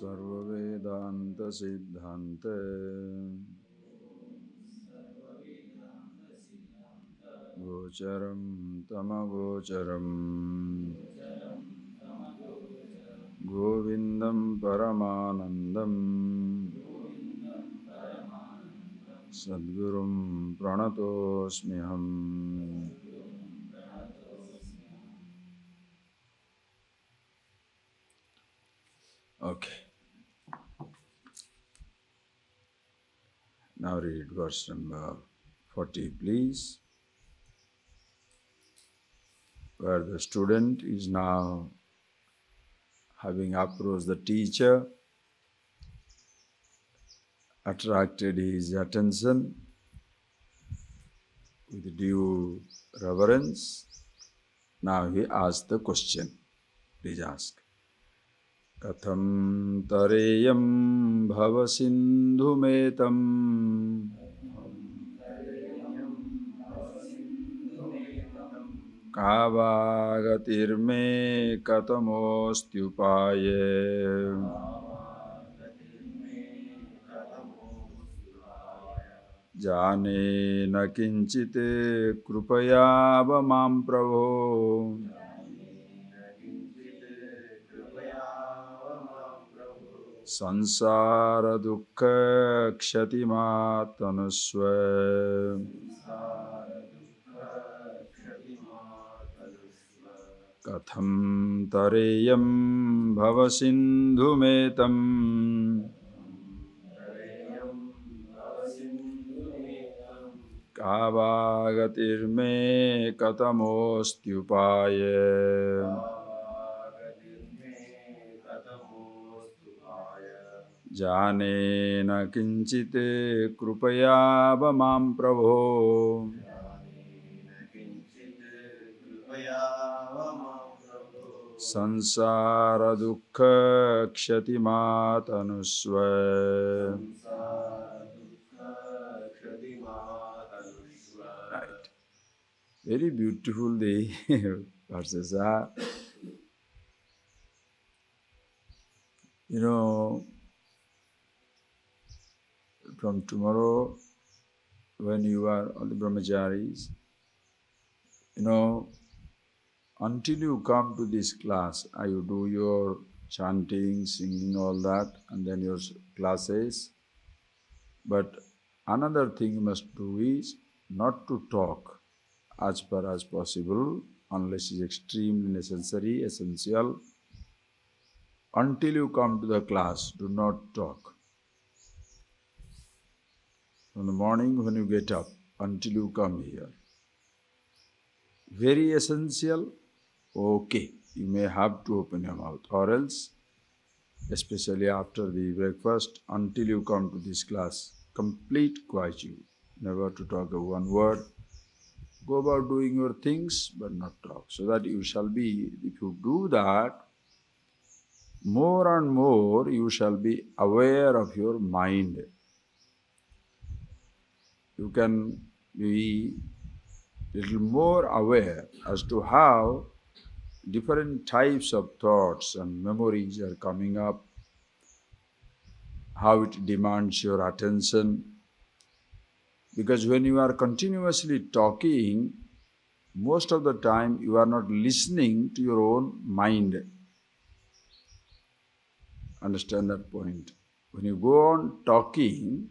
Sarva Vedanta Siddhante Gocharam Tamagocharam Govindam Paramanandam Sadgurum Pranatosmiham. Okay. Now read verse number 40, please, where the student is now having approached the teacher, attracted his attention with due reverence. Now he asks the question. Please ask. Katham tareyam bhava sindhumetam kavagatirme katamostyupaye jane na kinchite krupaya mam prabho sansara dukkha kshatimātanusva katham tareyam bhava sindhumetam kavagatirme katamostyupaye jane na kinchite krupaya mam prabho sansara dukkha kshatimātanusva. Right. Very beautiful the verses are. You know, from tomorrow, when you are all the brahmacharis, you know, until you come to this class, you do your chanting, singing, all that, and then your classes. But another thing you must do is not to talk as far as possible, unless it is extremely necessary, essential. Until you come to the class, do not talk. From the morning when you get up, until you come here. Very essential, okay, you may have to open your mouth, or else, especially after the breakfast, until you come to this class, complete quietude, never to talk of one word. Go about doing your things, but not talk, so that you shall be, if you do that, more and more you shall be aware of your mind. You can be little more aware as to how different types of thoughts and memories are coming up, how it demands your attention. Because when you are continuously talking, most of the time you are not listening to your own mind. Understand that point. When you go on talking,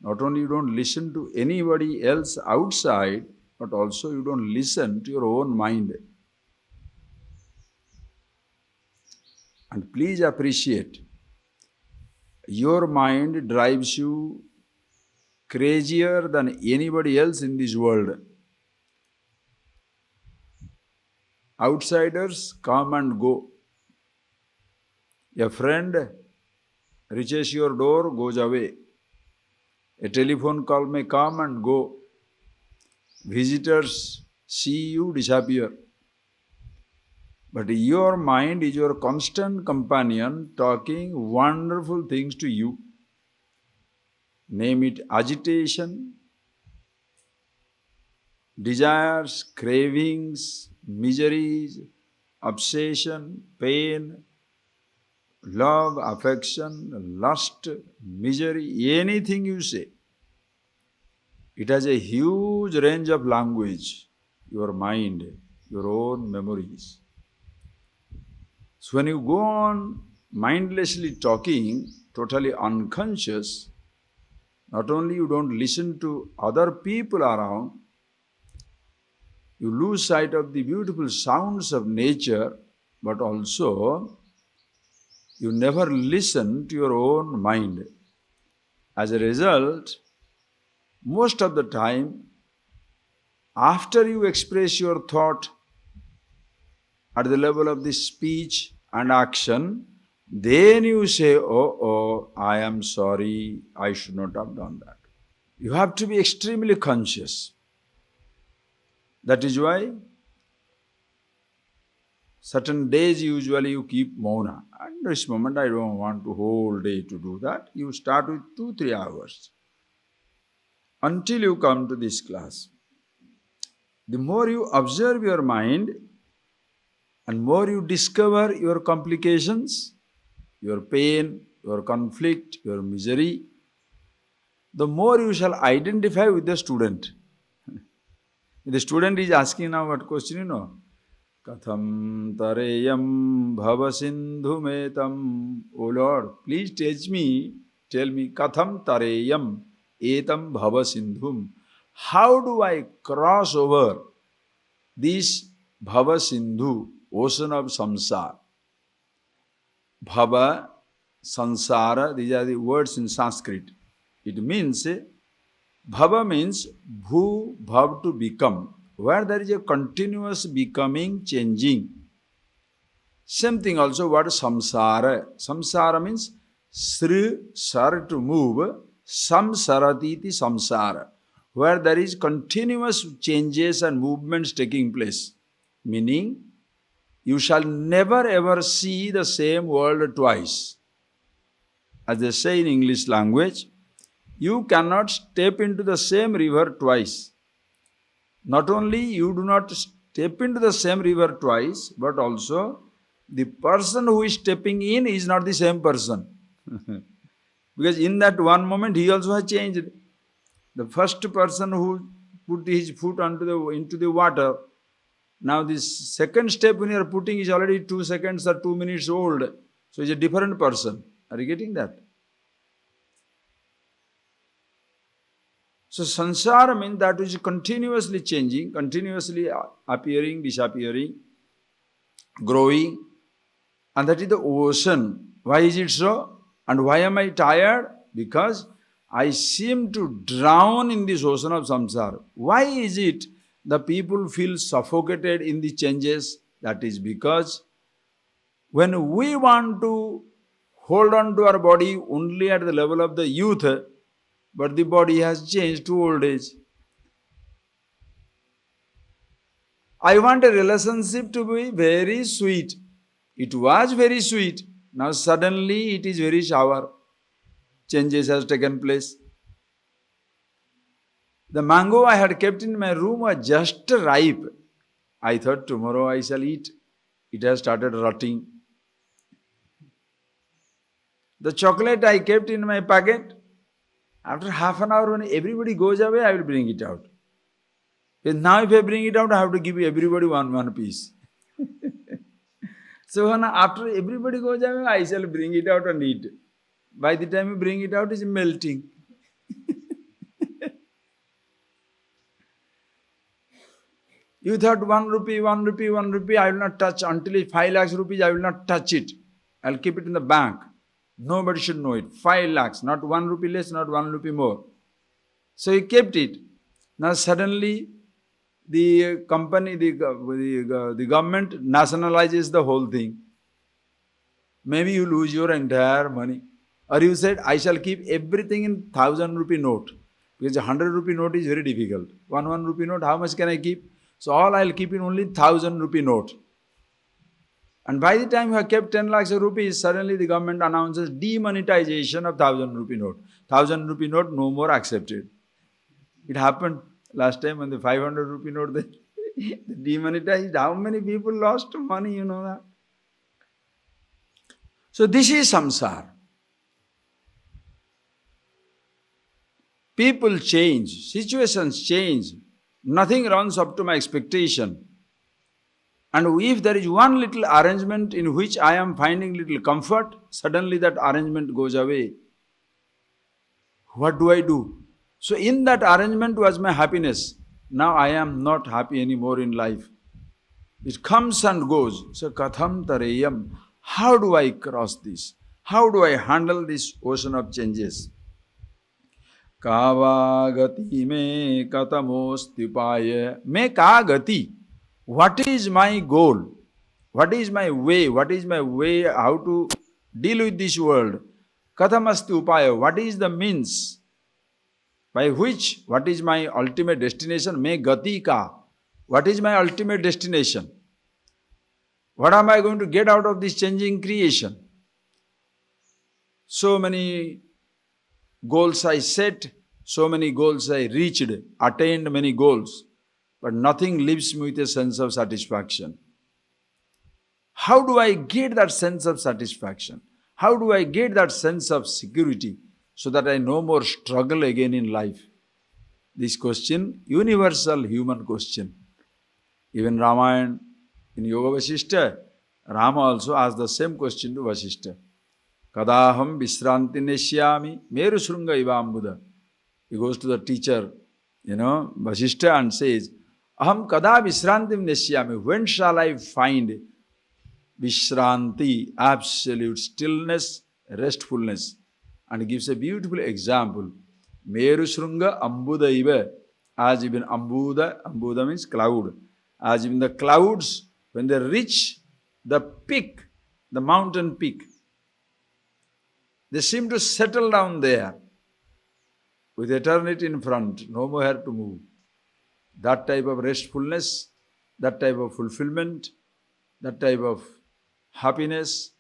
not only you don't listen to anybody else outside, but also you don't listen to your own mind. And please appreciate, your mind drives you crazier than anybody else in this world. Outsiders come and go. A friend reaches your door, goes away. A telephone call may come and go. Visitors see you, disappear. But your mind is your constant companion, talking wonderful things to you. Name it agitation, desires, cravings, miseries, obsession, pain, love, affection, lust, misery, anything you say. It has a huge range of language, your mind, your own memories. So when you go on mindlessly talking, totally unconscious, not only you don't listen to other people around, you lose sight of the beautiful sounds of nature, but also you never listen to your own mind. As a result, most of the time, after you express your thought at the level of the speech and action, then you say, oh, I am sorry, I should not have done that. You have to be extremely conscious. That is why certain days usually you keep mauna. And this moment I don't want to whole day to do that. You start with 2-3 hours until you come to this class. The more you observe your mind and more you discover your complications, your pain, your conflict, your misery, the more you shall identify with the student. The student is asking now what question, you know? Katham tareyam bhavasindhu metam. O Lord, please tell me, Katham tareyam etam bhavasindhum. How do I cross over this bhavasindhu, ocean of samsara? Bhava, sansara, these are the words in Sanskrit. It means, bhava means bhu, bhav, to become, where there is a continuous becoming, changing. Same thing also word samsara. Samsara means sri, sar, to move, samsaratiti samsara, where there is continuous changes and movements taking place. Meaning, you shall never ever see the same world twice. As they say in English language, you cannot step into the same river twice. Not only you do not step into the same river twice, but also the person who is stepping in is not the same person. Because in that one moment he also has changed. The first person who put his foot into the water, now this second step when you are putting is already 2 seconds or 2 minutes old. So it's a different person. Are you getting that? So sansara means that which is continuously changing, continuously appearing, disappearing, growing. And that is the ocean. Why is it so? And why am I tired? Because I seem to drown in this ocean of samsara. Why is it the people feel suffocated in the changes? That is because when we want to hold on to our body only at the level of the youth, but the body has changed to old age. I want a relationship to be very sweet. It was very sweet. Now suddenly it is very sour. Changes has taken place. The mango I had kept in my room was just ripe. I thought tomorrow I shall eat. It has started rotting. The chocolate I kept in my packet, after half an hour when everybody goes away, I will bring it out. But now if I bring it out, I have to give everybody one piece. So after everybody goes away, I shall bring it out and eat. By the time you bring it out, it is melting. You thought 1 rupee, 1 rupee, 1 rupee, I will not touch. Until it's 5 lakhs rupees, I will not touch it. I will keep it in the bank. Nobody should know it. 5 lakhs, not 1 rupee less, not 1 rupee more. So he kept it. Now suddenly the company, the government nationalizes the whole thing. Maybe you lose your entire money. Or you said, I shall keep everything in 1,000 rupee note. Because a 100 rupee note is very difficult. 1 rupee note, how much can I keep? So all I will keep in only 1,000 rupee note. And by the time you have kept 10 lakhs of rupees, suddenly the government announces demonetization of 1,000 rupee note. 1,000 rupee note no more accepted. It happened last time when the 500 rupee note they demonetized. How many people lost money, you know that? So this is samsara. People change, situations change, nothing runs up to my expectation. And if there is one little arrangement in which I am finding little comfort, suddenly that arrangement goes away. What do I do? So in that arrangement was my happiness. Now I am not happy anymore in life. It comes and goes. So katham tareyam. How do I cross this? How do I handle this ocean of changes? Kava gati me katamostipaya. Me ka gati. What is my goal? What is my way? What is my way how to deal with this world? Katamasti upaya. What is the means by which, what is my ultimate destination? Me gati ka. What is my ultimate destination? What am I going to get out of this changing creation? So many goals I set, so many goals I reached, attained many goals, but nothing leaves me with a sense of satisfaction. How do I get that sense of satisfaction? How do I get that sense of security so that I no more struggle again in life? This question, universal human question. Even Ramayana, in Yoga Vasishta, Rama also asked the same question to Vasishta. Kadaham visranti neshyami meru shrunga ivambuda. He goes to the teacher, Vasishta, and says, Aham kada visrantim neshyami. When shall I find Vishranti, absolute stillness, restfulness? And he gives a beautiful example. Meru Shrunga Ambuda Iva. As even Ambuda means cloud. As even the clouds, when they reach the peak, the mountain peak, they seem to settle down there with eternity in front, no more to move. That type of restfulness, that type of fulfillment, that type of happiness,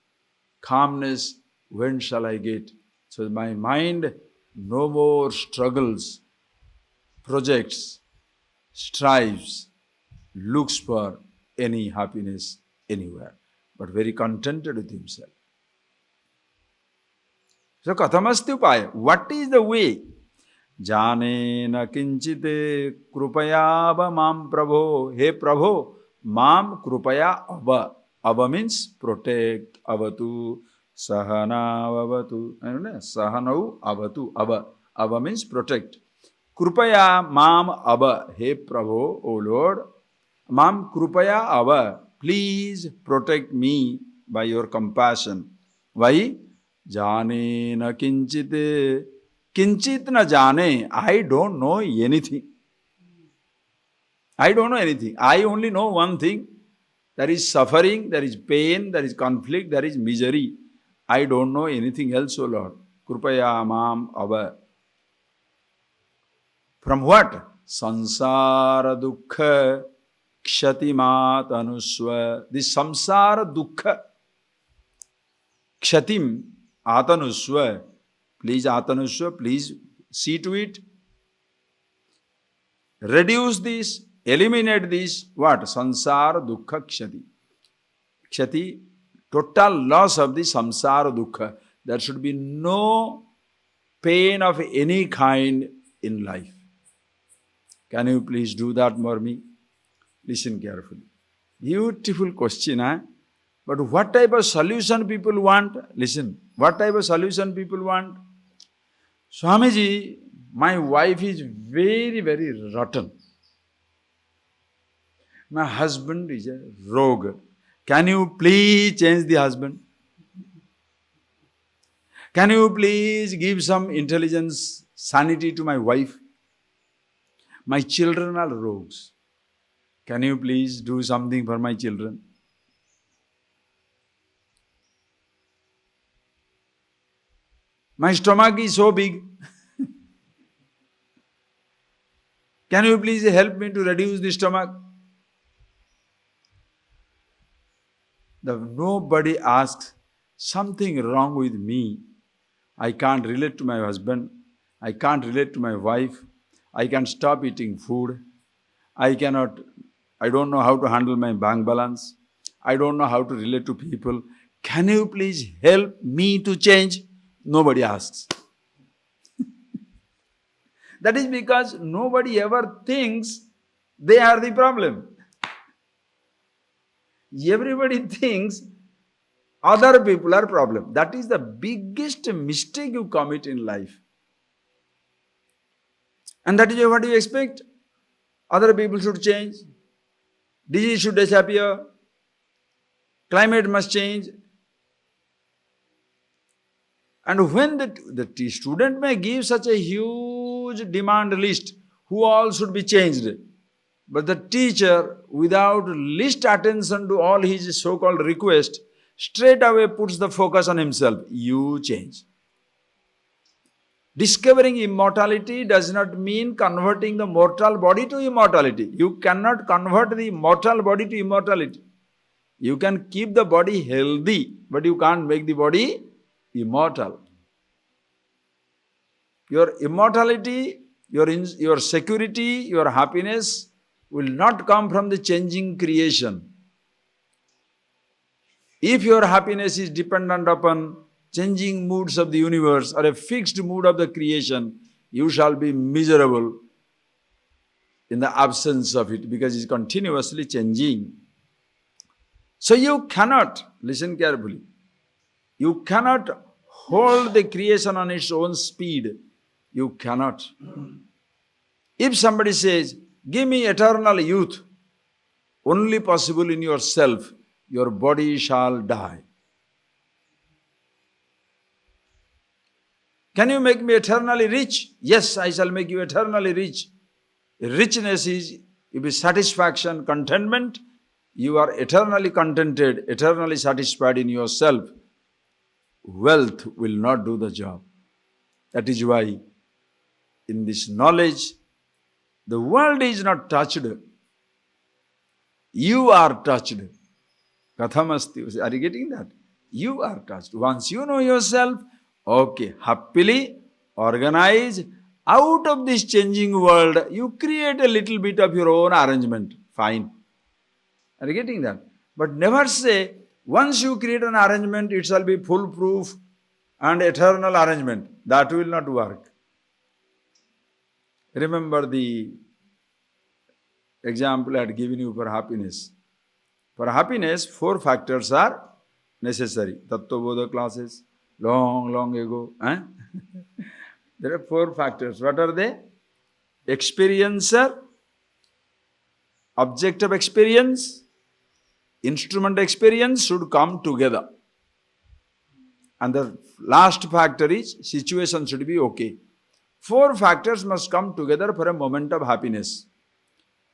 calmness, when shall I get? So my mind no more struggles, projects, strives, looks for any happiness anywhere, but very contented with himself. So kathamasti upaya. What is the way? Janena kinchite krupayava mam prabho. Hey Prabho, mam krupaya ava. Ava means protect, avatu, sahana avatu. Sahanau avatu, ava. Ava means protect. Krupaya mam ava. Hey Prabho, O Lord, mam krupaya ava. Please protect me by your compassion. Why? Jane na kinchite. Kinchit na jane. I don't know anything. I don't know anything. I only know one thing. There is suffering, there is pain, there is conflict, there is misery. I don't know anything else, O Lord. Krupaya mam ava. From what? Sansara dukkha kshatimat anusva. This samsara dukkha kshatim atanusva. Please atanusva, please see to it. Reduce this, eliminate this. What? Sansara dukkha kshati. Kshati, total loss of the samsara dukkha. There should be no pain of any kind in life. Can you please do that for me? Listen carefully. Beautiful question, huh? But what type of solution people want? Listen. What type of solution people want? Swamiji, my wife is very, very rotten. My husband is a rogue. Can you please change the husband? Can you please give some intelligence, sanity to my wife? My children are rogues. Can you please do something for my children? My stomach is so big. Can you please help me to reduce the stomach? Nobody asks, something wrong with me. I can't relate to my husband. I can't relate to my wife. I can't stop eating food. I don't know how to handle my bank balance. I don't know how to relate to people. can you please help me to change? Nobody asks. That is because nobody ever thinks they are the problem. Everybody thinks other people are problem. That is the biggest mistake you commit in life. And that is what you expect. Other people should change. Disease should disappear. Climate must change. And when the student may give such a huge demand list, who all should be changed, but the teacher, without least attention to all his so-called requests, straight away puts the focus on himself. You change. Discovering immortality does not mean converting the mortal body to immortality. You cannot convert the mortal body to immortality. You can keep the body healthy, but you can't make the body immortal. Your immortality, your security, your happiness will not come from the changing creation. If your happiness is dependent upon changing moods of the universe or a fixed mood of the creation, you shall be miserable in the absence of it because it's continuously changing. So you cannot, listen carefully, you cannot hold the creation on its own speed. You cannot. If somebody says, give me eternal youth, only possible in yourself, your body shall die. Can you make me eternally rich? Yes, I shall make you eternally rich. Richness is, if is satisfaction, contentment, you are eternally contented, eternally satisfied in yourself. Wealth will not do the job. That is why in this knowledge, the world is not touched. You are touched. Kathamasti. Are you getting that? You are touched. Once you know yourself, okay, happily organize out of this changing world, you create a little bit of your own arrangement. Fine. Are you getting that? But never say, once you create an arrangement, it shall be foolproof and eternal arrangement. That will not work. Remember the example I had given you for happiness. For happiness, 4 factors are necessary. Tattva-bodha classes, long ago. There are 4 factors. What are they? Experiencer, object of experience, instrument experience should come together. And the last factor is situation should be okay. 4 factors must come together for a moment of happiness.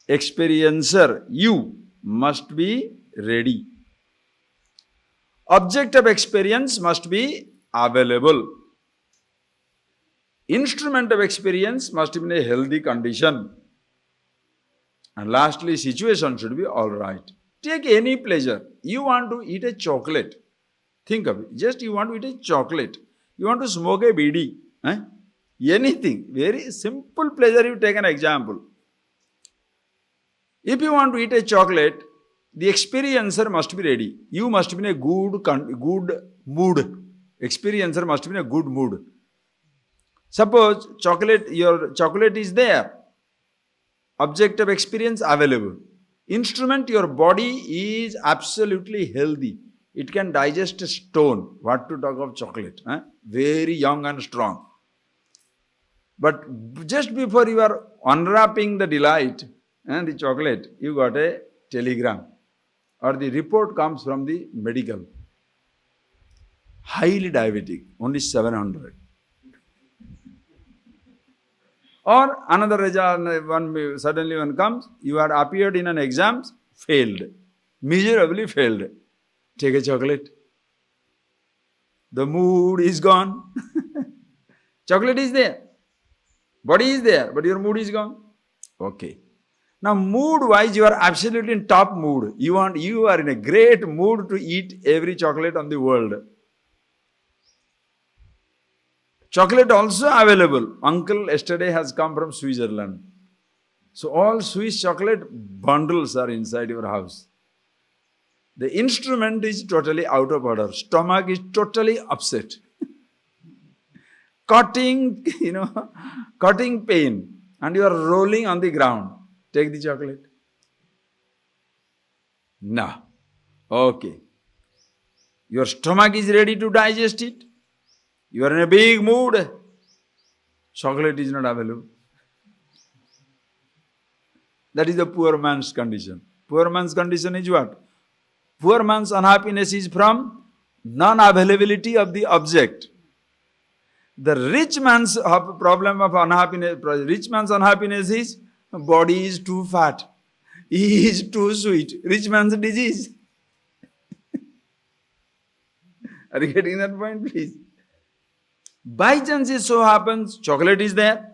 Experiencer, you must be ready. Object of experience must be available. Instrument of experience must be in a healthy condition. And lastly, situation should be all right. Take any pleasure. You want to eat a chocolate. Think of it. Just you want to eat a chocolate. You want to smoke a bidi. Anything. Very simple pleasure. You take an example. If you want to eat a chocolate, the experiencer must be ready. You must be in a good mood. Experiencer must be in a good mood. Suppose your chocolate is there. Object of experience available. Instrument, your body is absolutely healthy. It can digest a stone. What to talk of chocolate? Very young and strong. But just before you are unwrapping the delight and the chocolate, you got a telegram. Or the report comes from the medical. Highly diabetic, only 700. Or another result, suddenly one comes, you had appeared in an exam, failed. Miserably failed. Take a chocolate. The mood is gone. Chocolate is there. Body is there, but your mood is gone. Okay. Now, mood-wise, you are absolutely in top mood. You are in a great mood to eat every chocolate on the world. Chocolate also available. Uncle yesterday has come from Switzerland. So all Swiss chocolate bundles are inside your house. The instrument is totally out of order. Stomach is totally upset. Cutting, cutting pain. And you are rolling on the ground. Take the chocolate. No. Okay. Your stomach is ready to digest it. You are in a big mood. Chocolate is not available. That is the poor man's condition. Poor man's condition is what? Poor man's unhappiness is from non-availability of the object. The rich man's problem of unhappiness, rich man's unhappiness is body is too fat. He is too sweet. Rich man's disease. Are you getting that point, please? By chance it so happens, chocolate is there.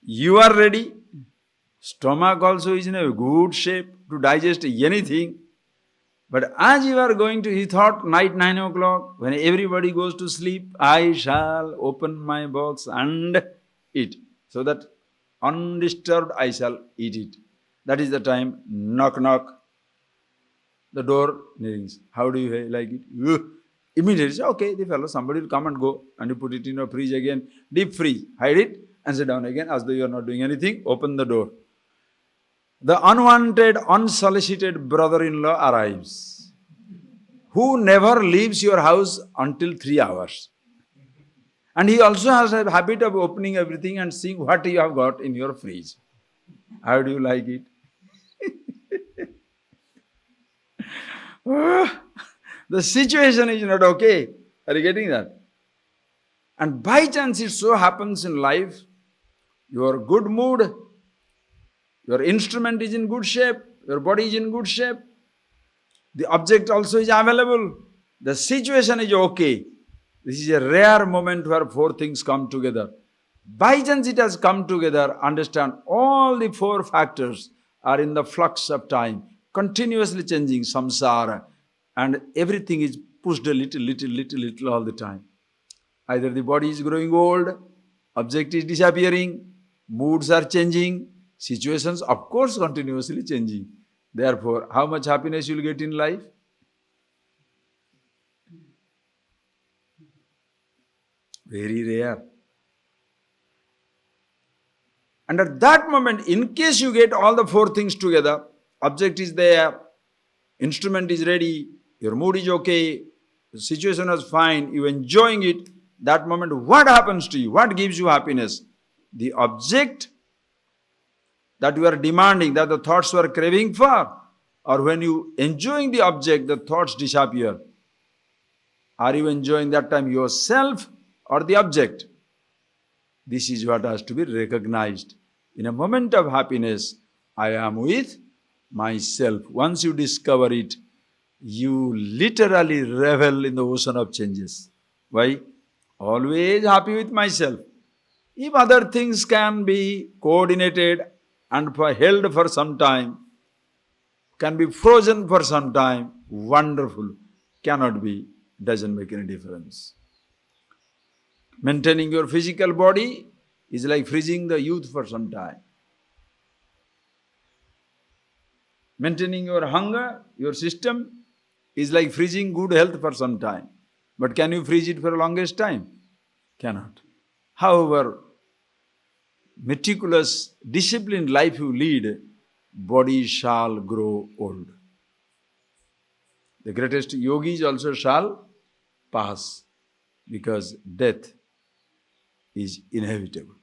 You are ready. Stomach also is in a good shape to digest anything. But as you are going to, he thought night 9 o'clock, when everybody goes to sleep, I shall open my box and eat. So that undisturbed I shall eat it. That is the time, knock, knock. The door rings. How do you like it? Immediately say, okay, the fellow, somebody will come and go. And you put it in your fridge again, deep freeze, hide it and sit down again as though you are not doing anything, open the door. The unwanted, unsolicited brother-in-law arrives, who never leaves your house until 3 hours. And he also has a habit of opening everything and seeing what you have got in your fridge. How do you like it? The situation is not okay. Are you getting that? And by chance it so happens in life, your good mood, your instrument is in good shape, your body is in good shape, the object also is available, the situation is okay. This is a rare moment where 4 things come together. By chance it has come together, understand all the 4 factors are in the flux of time, continuously changing samsara, and everything is pushed a little all the time. Either the body is growing old, object is disappearing, moods are changing, situations of course continuously changing. Therefore, how much happiness you will get in life? Very rare. And at that moment, in case you get all the 4 things together, object is there, instrument is ready, your mood is okay, the situation is fine, you are enjoying it, that moment what happens to you? What gives you happiness? The object that you are demanding, that the thoughts were craving for, or when you enjoying the object, the thoughts disappear. Are you enjoying that time yourself or the object? This is what has to be recognized. In a moment of happiness, I am with myself. Once you discover it, you literally revel in the ocean of changes. Why? Always happy with myself. If other things can be coordinated and held for some time, can be frozen for some time, wonderful. Cannot be, doesn't make any difference. Maintaining your physical body is like freezing the youth for some time. Maintaining your hunger, your system, is like freezing good health for some time. But can you freeze it for the longest time? Cannot. However, meticulous, disciplined life you lead, body shall grow old. The greatest yogis also shall pass, because death is inevitable.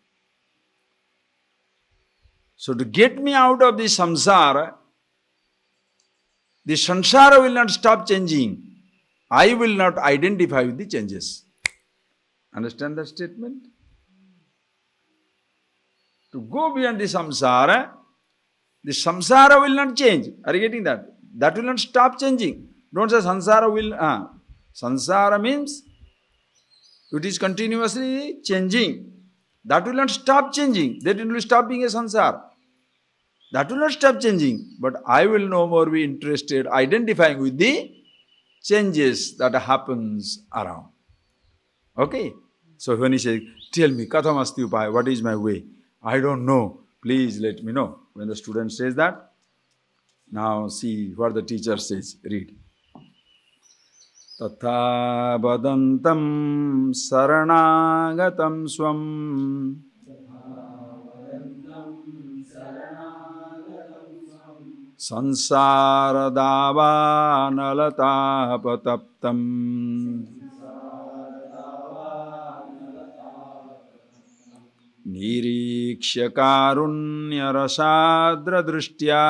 So to get me out of this samsara, the samsara will not stop changing. I will not identify with the changes. Understand that statement? To go beyond the samsara will not change. Are you getting that? That will not stop changing. Don't say samsara will. Samsara means it is continuously changing. That will not stop changing. That will stop being a samsara. That will not stop changing. But I will no more be interested identifying with the changes that happens around. Okay? So when he says, tell me, katham asti upaya, what is my way? I don't know. Please let me know. When the student says that, Now see what the teacher says. Read. Tatha vadantam saranaagatam swam sansaradavanalapataptam nirikshya karunyarashadra drishtya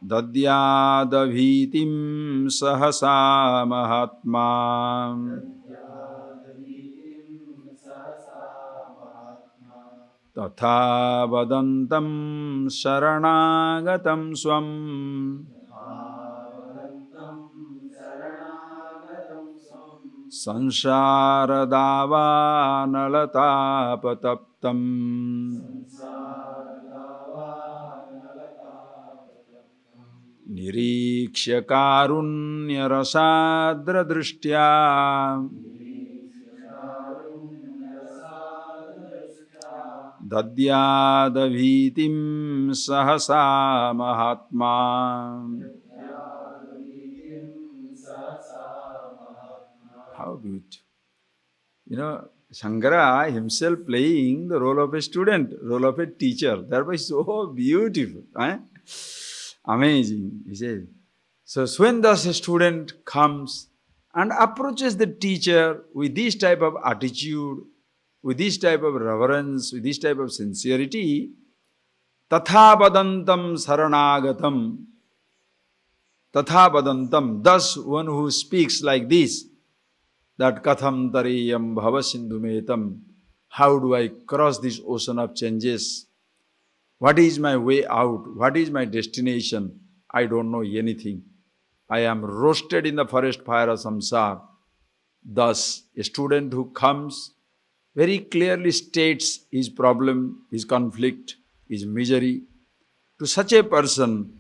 dadyadavhitim sahasa mahatma tatha vadantam saranagatam swam sansaradavanalapataptam nirikshya karunyarasadra drishtya dadyadavhitim sahasa mahatma. How beautiful. Shankara himself playing the role of a student, role of a teacher. That was so beautiful. Amazing, he says. So when thus a student comes and approaches the teacher with this type of attitude, with this type of reverence, with this type of sincerity, tatha vadantam saranagatam, tatha vadantam, thus one who speaks like this, that katham tariyam bhavasindhumetam, how do I cross this ocean of changes? What is my way out? What is my destination? I don't know anything. I am roasted in the forest fire of samsara. Thus, a student who comes very clearly states his problem, his conflict, his misery. To such a person,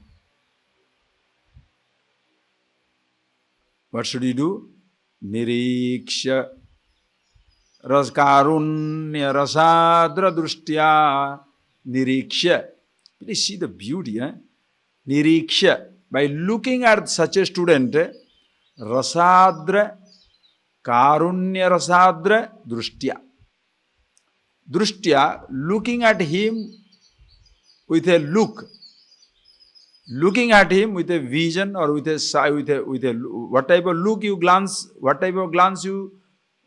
what should he do? Niriksha raskarunya rasadra drushtya niriksha. Please see the beauty. Niriksha. By looking at such a student, rasadra, karunya rasadra drushtya. Drushtya, looking at him with a look, looking at him with a vision or with a what type of look you glance, what type of glance you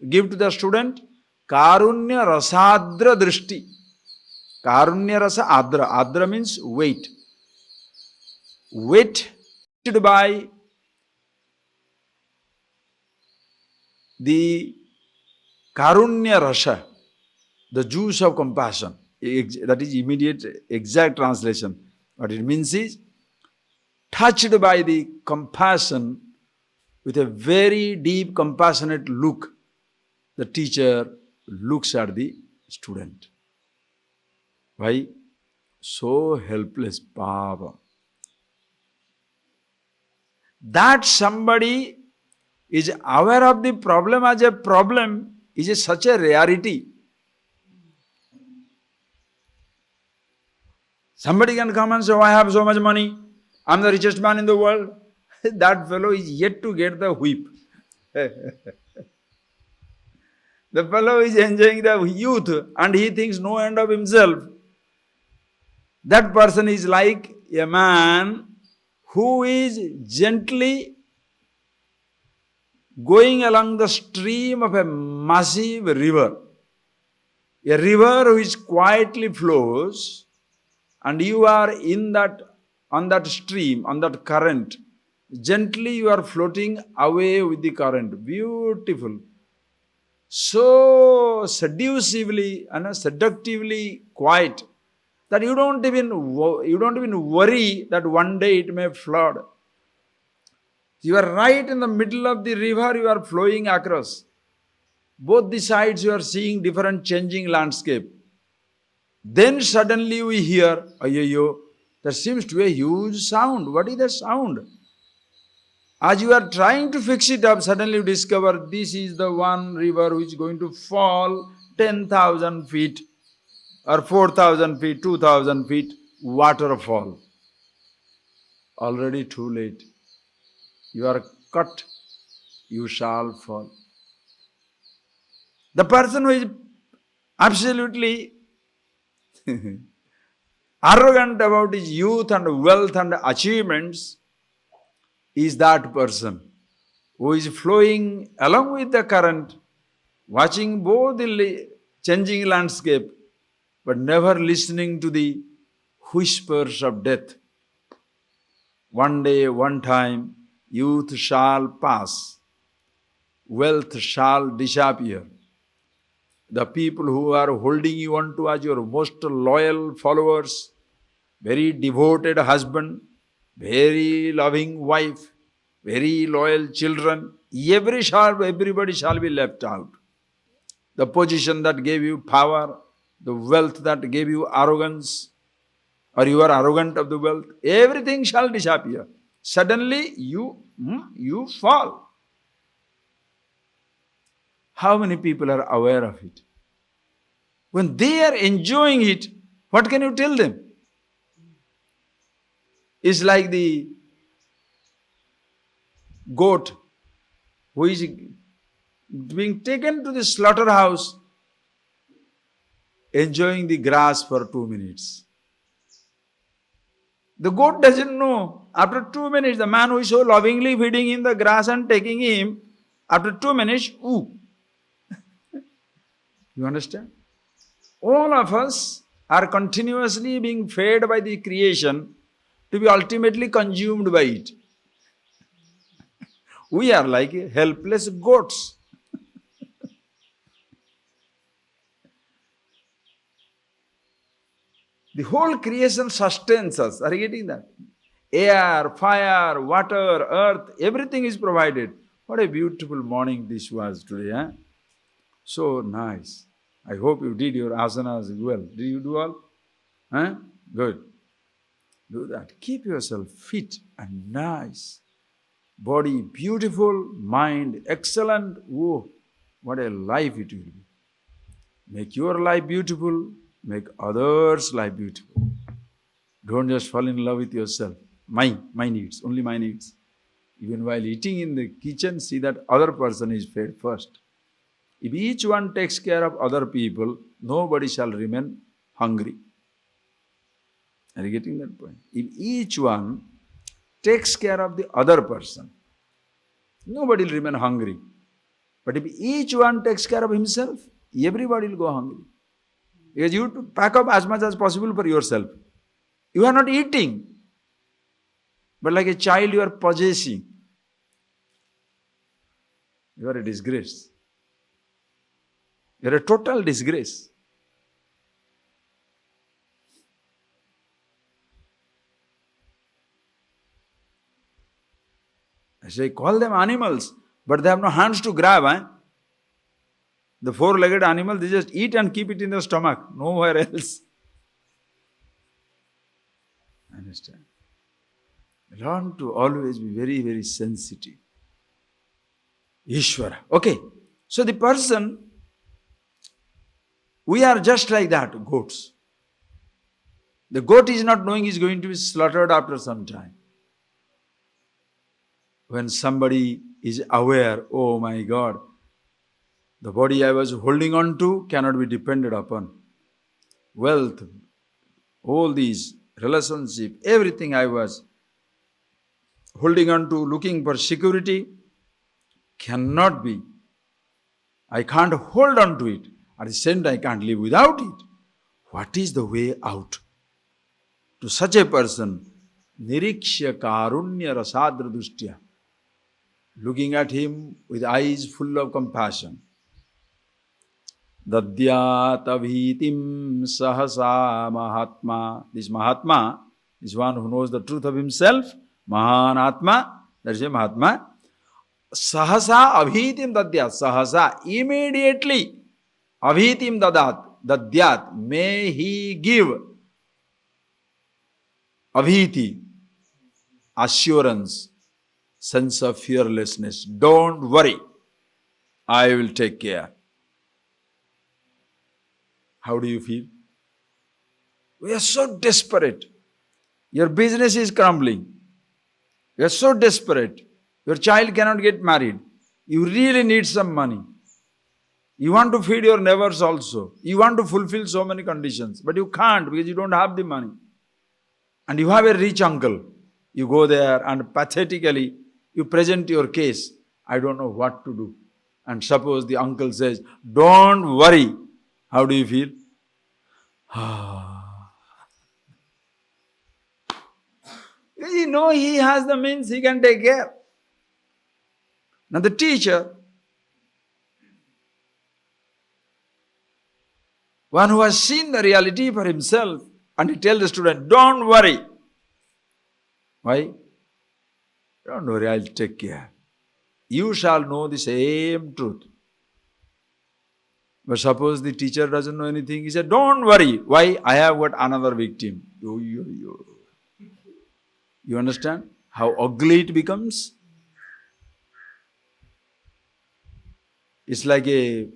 give to the student? Karunya rasadra drishti. Karunya rasa adra. Adra means weight. Weight by the karunya rasa, the juice of compassion. That is immediate exact translation. What it means is, touched by the compassion, with a very deep compassionate look, the teacher looks at the student. Why? So helpless, Baba. That somebody is aware of the problem as a problem is such a rarity. Somebody can come and say, oh, I have so much money, I am the richest man in the world. That fellow is yet to get the whip. The fellow is enjoying the youth and he thinks no end of himself. That person is like a man who is gently going along the stream of a massive river. A river which quietly flows, and you are in that, on that stream, on that current. Gently you are floating away with the current. Beautiful. So seductively and seductively quiet that you don't even worry that one day it may flood. You are right in the middle of the river, you are flowing across. Both the sides you are seeing different changing landscape. Then suddenly we hear, ayyo, there seems to be a huge sound. What is the sound? As you are trying to fix it up, suddenly you discover this is the one river which is going to fall 10,000 feet. or 4,000 feet, 2,000 feet, waterfall. Already too late. You are cut, you shall fall. The person who is absolutely arrogant about his youth and wealth and achievements is that person who is flowing along with the current, watching both the changing landscape, but never listening to the whispers of death. One day, one time, youth shall pass, wealth shall disappear. The people who are holding you on to as your most loyal followers, very devoted husband, very loving wife, very loyal children, everybody shall be left out. The position that gave you power, the wealth that gave you arrogance, or you are arrogant of the wealth, everything shall disappear. Suddenly you fall. How many people are aware of it? When they are enjoying it, what can you tell them? It's like the goat who is being taken to the slaughterhouse, enjoying the grass for 2 minutes. The goat doesn't know. After 2 minutes, the man who is so lovingly feeding him the grass and taking him, after 2 minutes, ooh. You understand? All of us are continuously being fed by the creation to be ultimately consumed by it. We are like helpless goats. The whole creation sustains us. Are you getting that? Air, fire, water, earth, everything is provided. What a beautiful morning this was today. Huh? So nice. I hope you did your asanas well. Did you do all? Huh? Good. Do that. Keep yourself fit and nice. Body beautiful, mind excellent. Whoa, what a life it will be. Make your life beautiful, make others' life beautiful. Don't just fall in love with yourself. My needs, only my needs. Even while eating in the kitchen, see that other person is fed first. If each one takes care of other people, nobody shall remain hungry. Are you getting that point? If each one takes care of the other person, nobody will remain hungry. But if each one takes care of himself, everybody will go hungry. Because you have to pack up as much as possible for yourself. You are not eating, but like a child you are possessing. You are a disgrace. You are a total disgrace. I say, call them animals, but they have no hands to grab. Eh? The four-legged animal, they just eat and keep it in their stomach, nowhere else. Understand? Learn to always be very, very sensitive. Ishvara. Okay. So the person, we are just like that, goats. The goat is not knowing he is going to be slaughtered after some time. When somebody is aware, oh my God, the body I was holding on to cannot be depended upon. Wealth, all these relationship, everything I was holding on to, looking for security, cannot be. I can't hold on to it. At the same time, I can't live without it. What is the way out? To such a person, nirikshya karunya rasadra dushtya, looking at him with eyes full of compassion. Dadyat avhitim sahasa mahatma. This Mahatma is one who knows the truth of himself. Mahanatma, that is a Mahatma. Sahasa avhitim dadyat. Sahasa, immediately. Avhitim dadyat. May he give. Avhiti, assurance, sense of fearlessness. Don't worry. I will take care. How do you feel? We are so desperate. Your business is crumbling. You are so desperate. Your child cannot get married. You really need some money. You want to feed your neighbors also. You want to fulfill so many conditions, but you can't because you don't have the money. And you have a rich uncle. You go there and pathetically you present your case. I don't know what to do. And suppose the uncle says, don't worry. How do you feel? You know he has the means, he can take care. Now the teacher, one who has seen the reality for himself, and he tells the student, don't worry. Why? Don't worry, I'll take care. You shall know the same truth. But suppose the teacher doesn't know anything, he said, don't worry. Why? I have got another victim. You understand how ugly it becomes? It's like a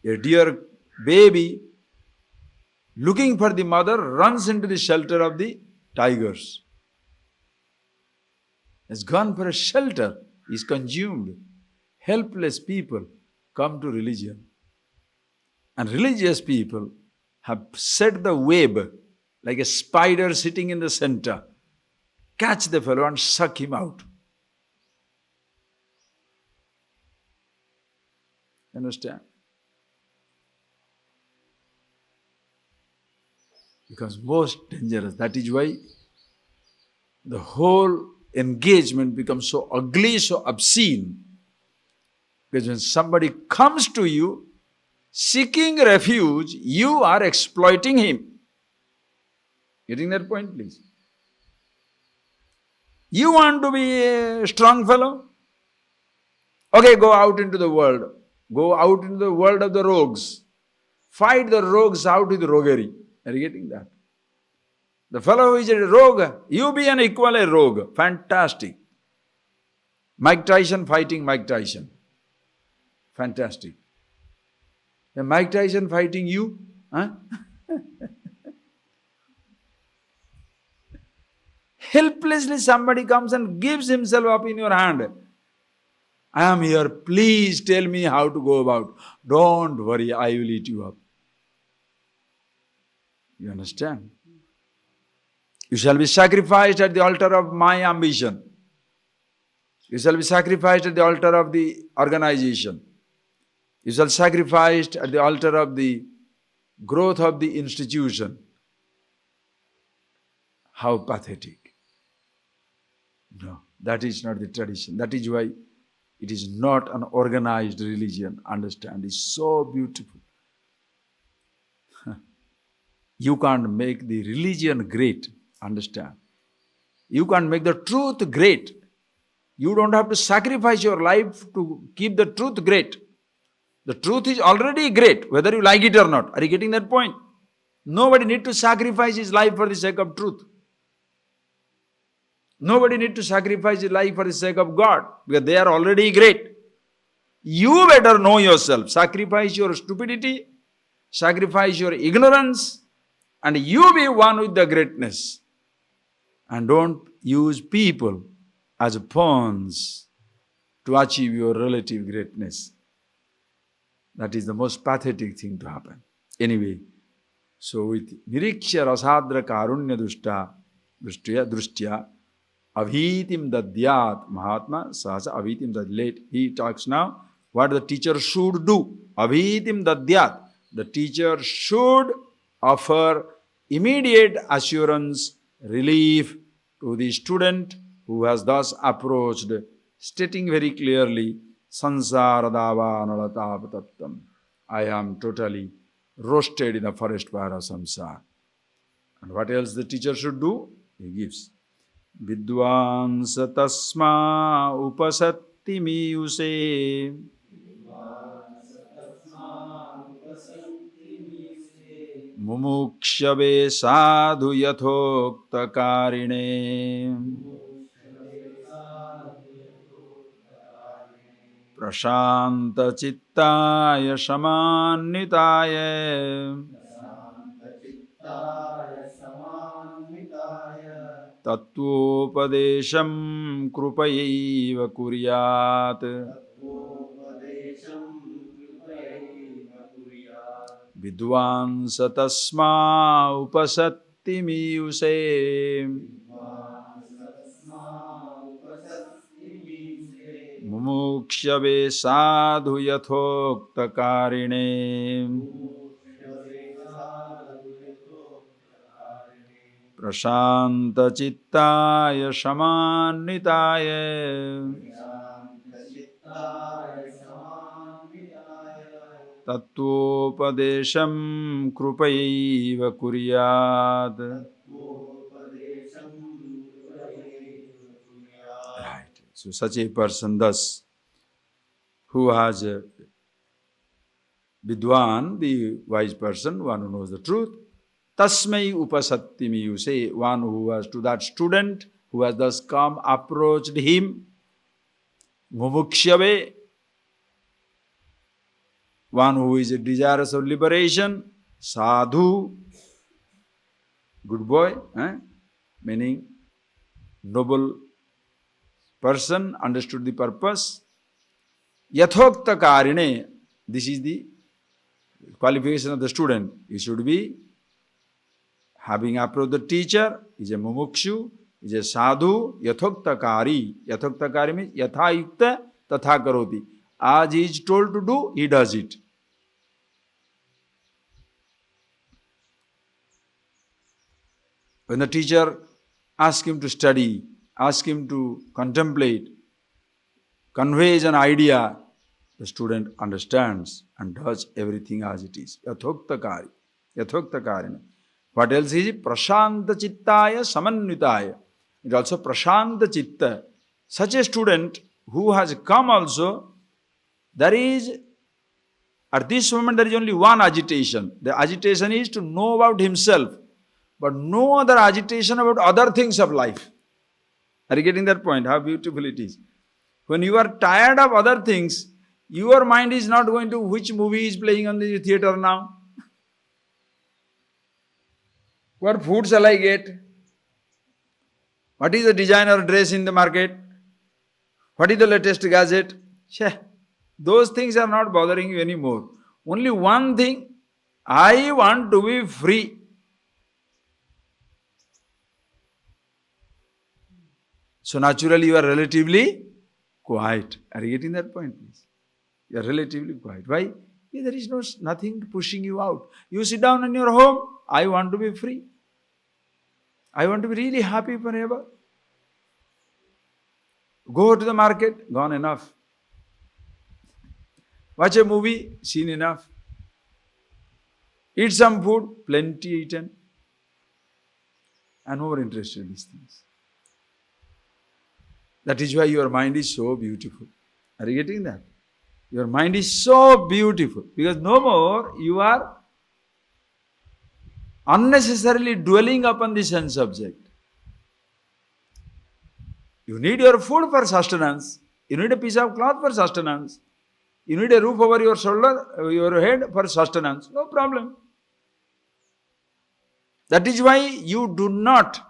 dear baby looking for the mother runs into the shelter of the tigers. Has gone for a shelter, is consumed. Helpless people come to religion. And religious people have set the web like a spider sitting in the center. Catch the fellow and suck him out. Understand? Because most dangerous. That is why the whole engagement becomes so ugly, so obscene. Because when somebody comes to you seeking refuge, you are exploiting him. Getting that point, please? You want to be a strong fellow? Okay, go out into the world. Go out into the world of the rogues. Fight the rogues out with roguery. Are you getting that? The fellow who is a rogue, you be an equal a rogue. Fantastic. Mike Tyson fighting Mike Tyson. Fantastic. And Mike Tyson fighting you? Huh? Helplessly somebody comes and gives himself up in your hand. I am here, please tell me how to go about. Don't worry, I will eat you up. You understand? You shall be sacrificed at the altar of my ambition. You shall be sacrificed at the altar of the organization. You shall be sacrificed at the altar of the growth of the institution. How pathetic. No, that is not the tradition. That is why it is not an organized religion. Understand? It's so beautiful. You can't make the religion great. Understand? You can't make the truth great. You don't have to sacrifice your life to keep the truth great. The truth is already great, whether you like it or not. Are you getting that point? Nobody needs to sacrifice his life for the sake of truth. Nobody needs to sacrifice his life for the sake of God, because they are already great. You better know yourself. Sacrifice your stupidity, sacrifice your ignorance, and you be one with the greatness. And don't use people as pawns to achieve your relative greatness. That is the most pathetic thing to happen. Anyway, so with niriksha rasadra karunya drushtya avhitim dadyat Mahatma sahasa avhitim dadyat. He talks now what the teacher should do. Avhitim dadyat. The teacher should offer immediate assurance, relief to the student who has thus approached, stating very clearly, Sansara dava nalatapataptam. I am totally roasted in the forest fire of samsara. And what else the teacher should do? He gives. Vidwansa tasma upasatti miyuse. Mumukshave sadhu yathokta karine. Prashanta chittaya shamannitaya. Tattvopadesham krupayaiva kuryat. Vidvansa tasma upasatti miyuse. Mumukshave sadhu yathokta karine. Prashanta chittaya shamannitaya. Tattvopadesham krupayaiva kuryat. Right. So such a person thus, who has a Vidwan, the wise person, one who knows the truth. Tasmai upasattimi, you say, one who has to that student, who has thus come, approached him. Mumukshave, one who is desirous of liberation. Sadhu, good boy, meaning noble person, understood the purpose. Yathokta karine, this is the qualification of the student. He should be having approached the teacher, is a mumukshu, is a sadhu, yathokta kari. Yathokta kari means yatha yukta tatha karoti. As he is told to do, he does it. When the teacher asks him to study, asks him to contemplate, conveys an idea, the student understands and does everything as it is. Yathokta kari. Yathokta karina. What else is it? Prashanta chittaya samannitaya. It also prashanta chitta. Such a student who has come also, there is, at this moment there is only one agitation. The agitation is to know about himself, but no other agitation about other things of life. Are you getting that point? How beautiful it is. When you are tired of other things, your mind is not going to which movie is playing on the theater now. What food shall I get? What is the designer dress in the market? What is the latest gadget? Those things are not bothering you anymore. Only one thing, I want to be free. So naturally you are relatively quiet. Are you getting that point, please? You are relatively quiet. Why? There is nothing pushing you out. You sit down in your home, I want to be free. I want to be really happy forever. Go to the market, gone enough. Watch a movie, seen enough. Eat some food, plenty eaten. I'm more interested in these things. That is why your mind is so beautiful. Are you getting that? Your mind is so beautiful because no more you are unnecessarily dwelling upon the sense object. You need your food for sustenance. You need a piece of cloth for sustenance. You need a roof over your shoulder, your head for sustenance. No problem. That is why you do not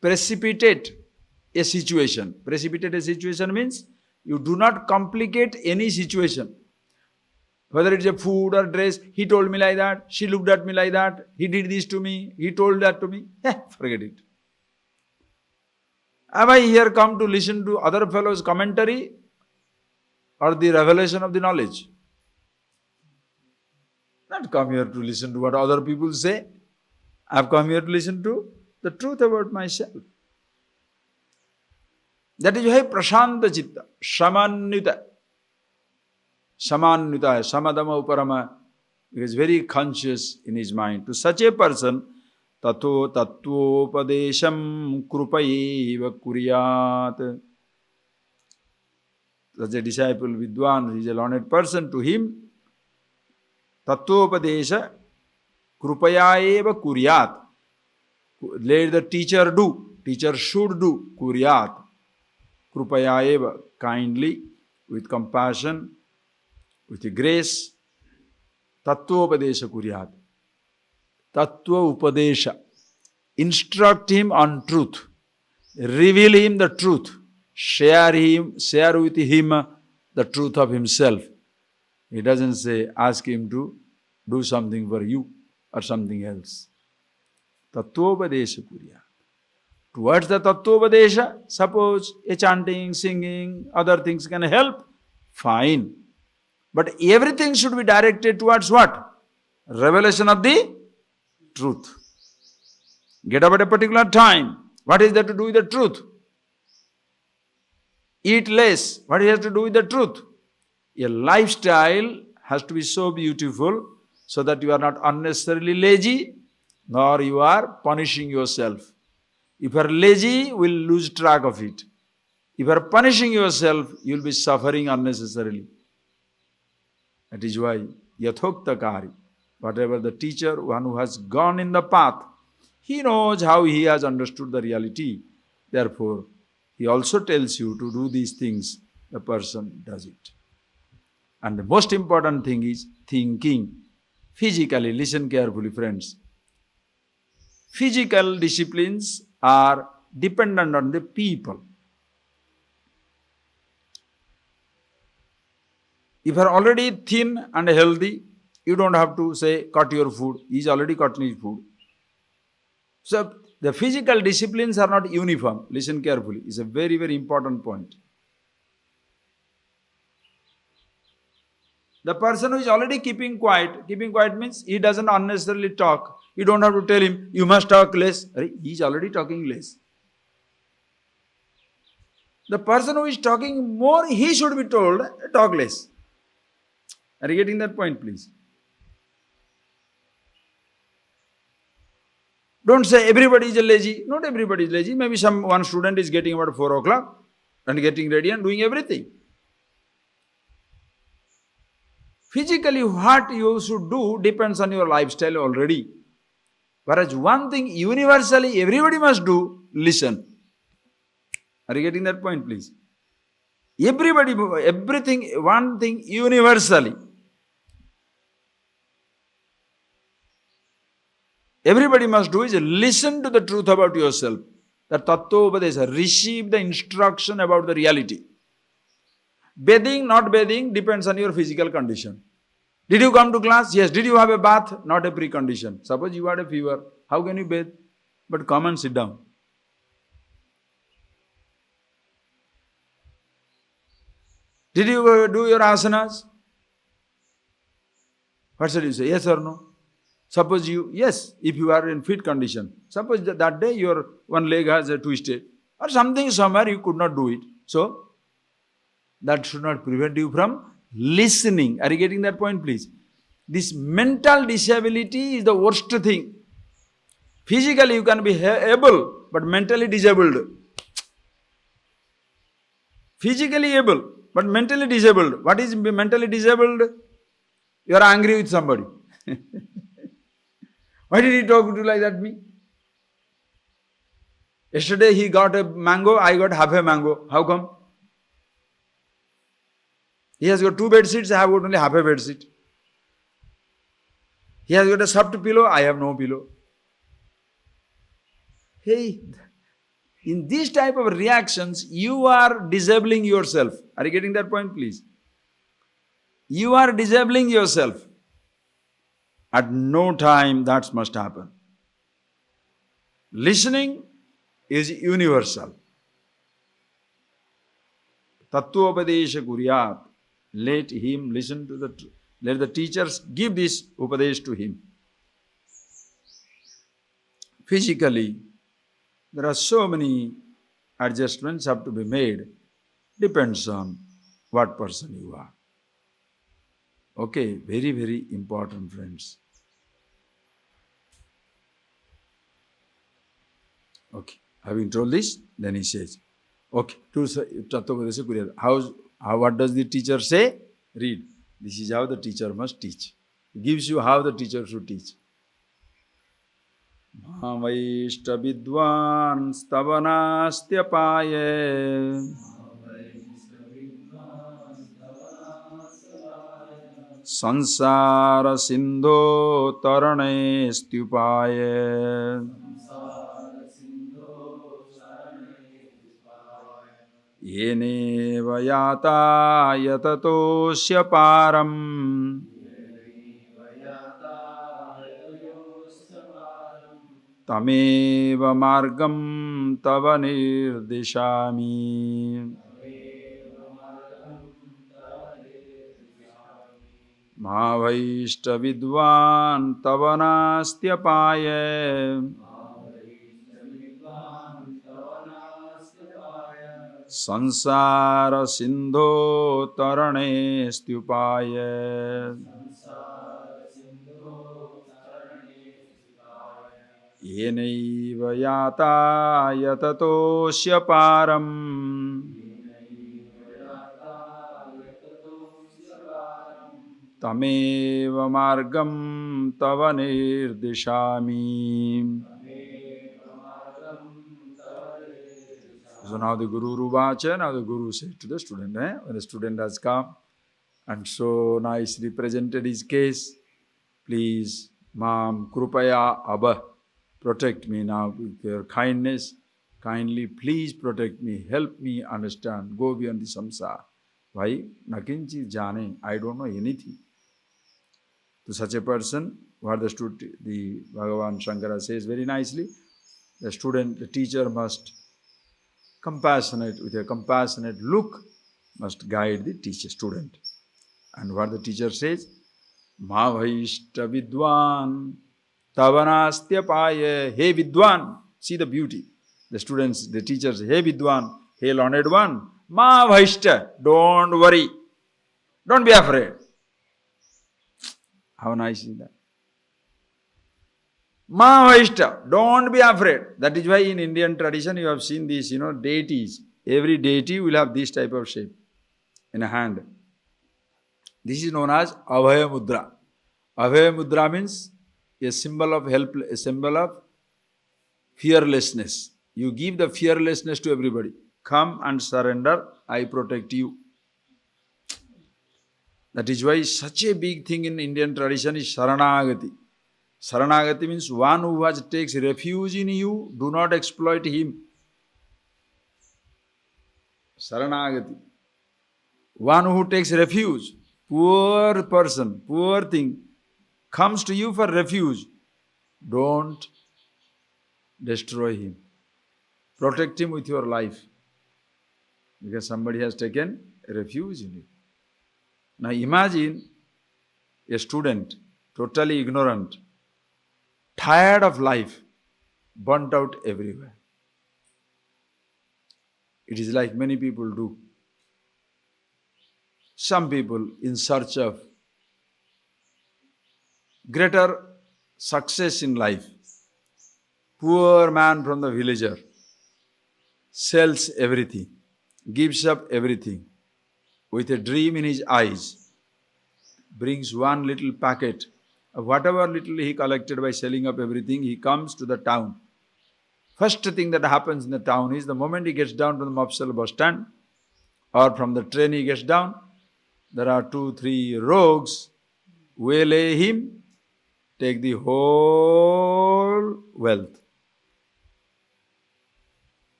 precipitate a situation. Precipitate a situation means you do not complicate any situation. Whether it's a food or dress, he told me like that, she looked at me like that, he did this to me, he told that to me. Forget it. Have I here come to listen to other fellows' commentary or the revelation of the knowledge? Not come here to listen to what other people say. I have come here to listen to the truth about myself. That is why prashanta chitta, samannita. Samannita, samadama uparama. He is very conscious in his mind. To such a person, tato tattvopadesham krupayaiva kuryat. Such a disciple, Vidwan, he is a learned person. To him, tattvopadesha krupayaiva kuryat. Let the teacher do. Teacher should do. Kuryat. Krupayaiva, kindly, with compassion, with grace. Tattva upadesha kuryat. Tattva upadesha. instruct him on truth, reveal him the truth, share with him the truth of himself. He doesn't say, ask him to do something for you or something else. Tattvopadesha Kurya. Towards the Tattvopadesha, suppose a chanting, singing, other things can help, fine. But everything should be directed towards what? Revelation of the truth. Get up at a particular time. What is that to do with the truth? Eat less. What has to do with the truth? A lifestyle has to be so beautiful so that you are not unnecessarily lazy, nor you are punishing yourself. If you are lazy, you will lose track of it. If you are punishing yourself, you will be suffering unnecessarily. That is why yathoktakari, whatever the teacher, one who has gone in the path, he knows how he has understood the reality. Therefore, he also tells you to do these things, the person does it. And the most important thing is thinking. Physically, listen carefully, friends. Physical disciplines are dependent on the people. If you are already thin and healthy, you don't have to say, cut your food. He is already cutting his food. So, the physical disciplines are not uniform. Listen carefully. It's a very, very important point. The person who is already keeping quiet means he doesn't unnecessarily talk. You don't have to tell him, you must talk less. He is already talking less. The person who is talking more, he should be told, talk less. Are you getting that point, please? Don't say everybody is lazy. Not everybody is lazy. Maybe one student is getting about 4 o'clock and getting ready and doing everything. Physically, what you should do depends on your lifestyle already. Whereas one thing universally everybody must do, listen. Are you getting that point, please? Everything, one thing universally. Everybody must do is listen to the truth about yourself. The Tattvopadesha, receive the instruction about the reality. Bathing, not bathing, depends on your physical condition. Did you come to class? Yes. Did you have a bath? Not a precondition. Suppose you had a fever. How can you bathe? But come and sit down. Did you do your asanas? What should you say? Yes or no? Suppose yes, if you are in fit condition. Suppose that day your one leg has a twisted or something somewhere you could not do it. So, that should not prevent you from listening. Are you getting that point, please? This mental disability is the worst thing. Physically you can be able, but mentally disabled. Physically able, but mentally disabled. What is mentally disabled? You are angry with somebody. Why did he talk to you like that, me? Yesterday he got a mango, I got half a mango. How come? He has got 2 bed sheets, I have got only half a bed sheet. He has got a soft pillow, I have no pillow. Hey, in these type of reactions, you are disabling yourself. Are you getting that point, please? You are disabling yourself. At no time that must happen. Listening is universal. Tattvopadesha Kuryat. Let him listen to the truth. Let the teachers give this upadesh to him. Physically, there are so many adjustments have to be made. Depends on what person you are. Okay, very, very important, friends. Okay, having told this, then he says, okay, to Tattvopadesha Kuryat. What does the teacher say? Read. This is how the teacher must teach. He gives you how the teacher should teach. Mamaishta vidvan stavanastyapaye sansara sindho tarane styupaye Yeneva yata yatatosya param tameva margam tava nirdishami. Mahavaishta vidvan tava nastyapaya sansara sindho tarane styupaya. Yenaiva yata yatatosya param tameva margam tava nirdishami. So now the Guru Ruvacha, now the Guru said to the student, when the student has come and so nicely presented his case, please, Mam, Krupaya Abha, protect me now with your kindness. Kindly, please protect me, help me understand, go beyond the samsara. Why? Nakinchi jane, I don't know anything. To such a person, what the Bhagavan Shankara says very nicely, the student, the teacher must with a compassionate look, must guide the teacher, student. And what the teacher says, Mahavaishta vidwan tavanastya paya. Hey vidwan, see the beauty. The students, the teachers say, hey vidwan, hey learned one, Mahavaishta, don't worry, don't be afraid. How nice is that? Mahavaishta, don't be afraid. That is why in Indian tradition you have seen these, deities. Every deity will have this type of shape in a hand. This is known as Abhaya Mudra. Abhaya Mudra means a symbol of help, a symbol of fearlessness. You give the fearlessness to everybody. Come and surrender, I protect you. That is why such a big thing in Indian tradition is Saranagati. Saranagati means one who takes refuge in you, do not exploit him. Saranagati. One who takes refuge, poor person, poor thing, comes to you for refuge. Don't destroy him. Protect him with your life. Because somebody has taken refuge in you. Now imagine a student, totally ignorant, tired of life, burnt out everywhere. It is like many people do. Some people in search of greater success in life. Poor man from the villager sells everything, gives up everything, with a dream in his eyes, brings one little packet of whatever little he collected by selling up everything. He comes to the town. First thing that happens in the town is the moment he gets down from the Mopsal bus stand or from the train he gets down, there are 2-3 rogues waylay him, take the whole wealth.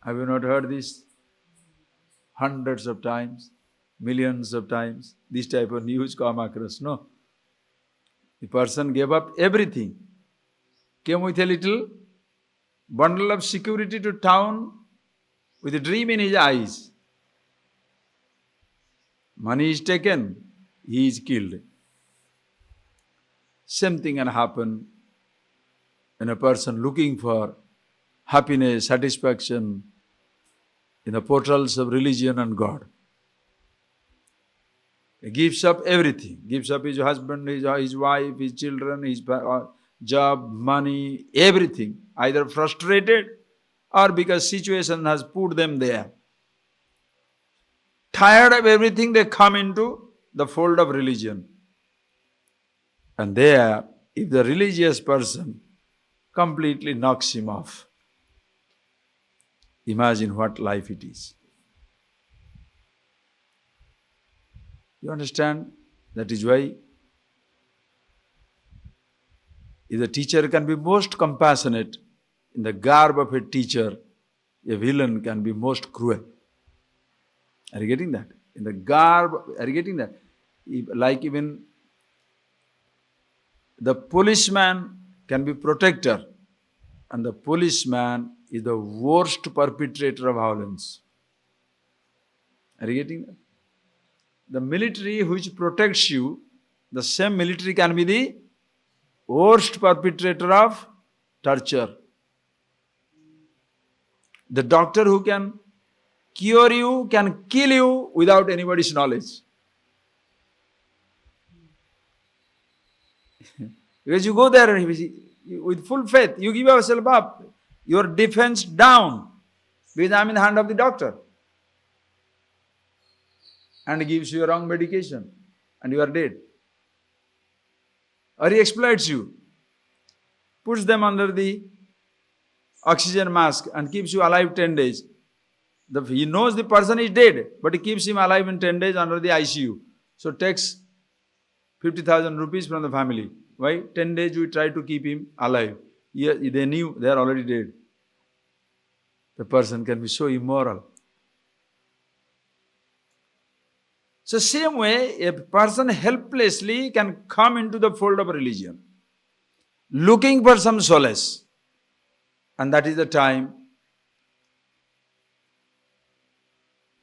Have you not heard this? Hundreds of times, millions of times, this type of news come across, no? The person gave up everything, came with a little bundle of security to town with a dream in his eyes. Money is taken, he is killed. Same thing can happen when a person looking for happiness, satisfaction in the portals of religion and God. He gives up everything, gives up his husband, his wife, his children, his job, money, everything, either frustrated or because situation has put them there. Tired of everything, they come into the fold of religion. And there, if the religious person completely knocks him off, imagine what life it is. You understand? That is why if the teacher can be most compassionate, in the garb of a teacher, a villain can be most cruel. Are you getting that? In the garb, are you getting that? Like even the policeman can be protector, and the policeman is the worst perpetrator of violence. Are you getting that? The military which protects you, the same military can be the worst perpetrator of torture. The doctor who can cure you can kill you without anybody's knowledge. Because you go there with full faith, you give yourself up, your defense down, because I am in the hand of the doctor. And he gives you a wrong medication, and you are dead. Or he exploits you, puts them under the oxygen mask and keeps you alive 10 days. He knows the person is dead, but he keeps him alive in 10 days under the ICU. So takes 50,000 rupees from the family. Why? 10 days we try to keep him alive. They knew they are already dead. The person can be so immoral. So same way, a person helplessly can come into the fold of religion, looking for some solace. And that is the time,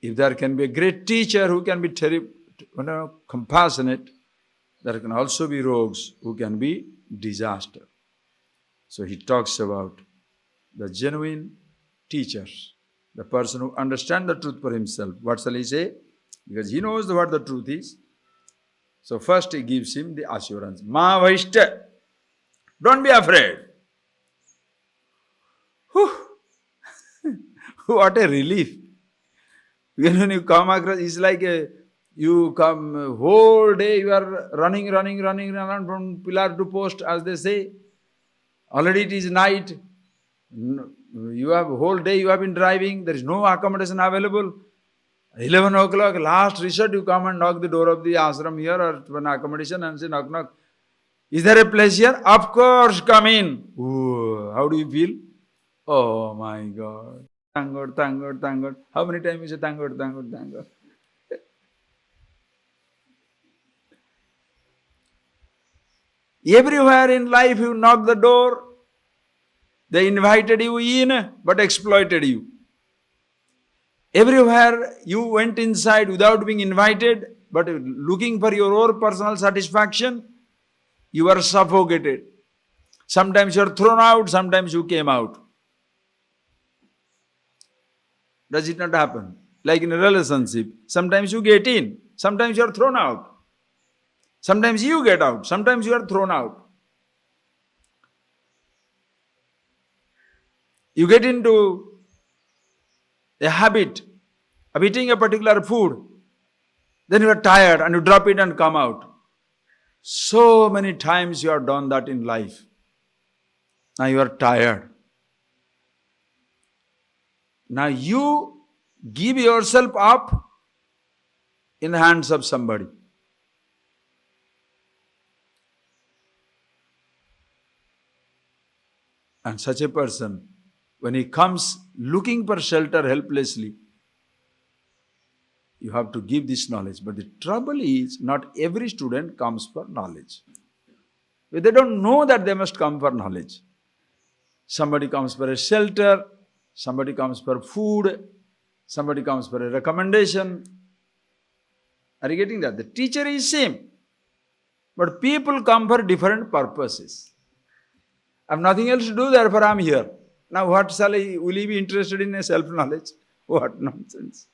if there can be a great teacher who can be compassionate, there can also be rogues who can be disaster. So he talks about the genuine teachers, the person who understands the truth for himself. What shall he say? Because he knows what the truth is. So first he gives him the assurance. Ma vaishta. Don't be afraid. Whew. What a relief. When you come across, it's like you come whole day, you are running around from pillar to post, as they say. Already it is night. You have whole day you have been driving. There is no accommodation available. 11 o'clock, last resort, you come and knock the door of the ashram here or an accommodation and say, knock, knock. Is there a place here? Of course, come in. Ooh, how do you feel? Oh my God. Thank God, thank God, thank God. How many times you say, thank God, thank God, thank God? Everywhere in life you knock the door, they invited you in, but exploited you. Everywhere you went inside without being invited, but looking for your own personal satisfaction, you were suffocated. Sometimes you are thrown out, sometimes you came out. Does it not happen? Like in a relationship, sometimes you get in, sometimes you are thrown out. Sometimes you get out, sometimes you are thrown out. You get into a habit of eating a particular food, then you are tired and you drop it and come out. So many times you have done that in life. Now you are tired. Now you give yourself up in the hands of somebody. And such a person, when he comes looking for shelter helplessly, you have to give this knowledge. But the trouble is, not every student comes for knowledge. They don't know that they must come for knowledge. Somebody comes for a shelter, somebody comes for food, somebody comes for a recommendation. Are you getting that? The teacher is same, but people come for different purposes. I have nothing else to do, therefore I am here. Now what shall I, will he be interested in a self-knowledge? What nonsense.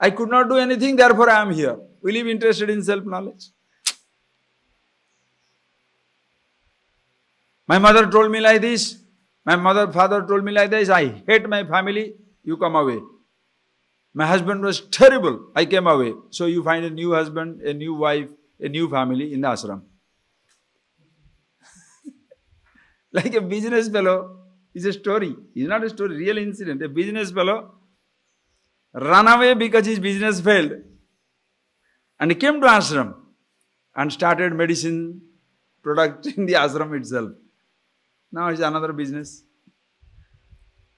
I could not do anything, therefore I am here. Will he be interested in self-knowledge? My mother told me like this. My father told me like this. I hate my family. You come away. My husband was terrible. I came away. So you find a new husband, a new wife, a new family in the ashram. Like a business fellow, is a story. It's not a story, real incident. A business fellow ran away because his business failed. And he came to ashram and started medicine product in the ashram itself. Now it's another business.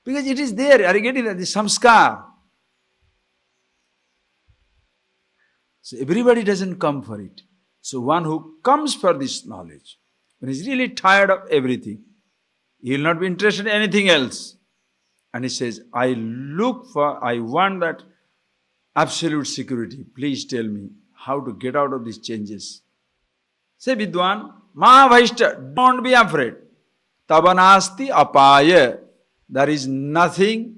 Because it is there. Are you getting that? The samskar. So everybody doesn't come for it. So one who comes for this knowledge, when he's really tired of everything, he will not be interested in anything else. And he says, I want that absolute security. Please tell me how to get out of these changes. Say, Vidwan, Mahavashta, don't be afraid. Tavanasti apaya. There is nothing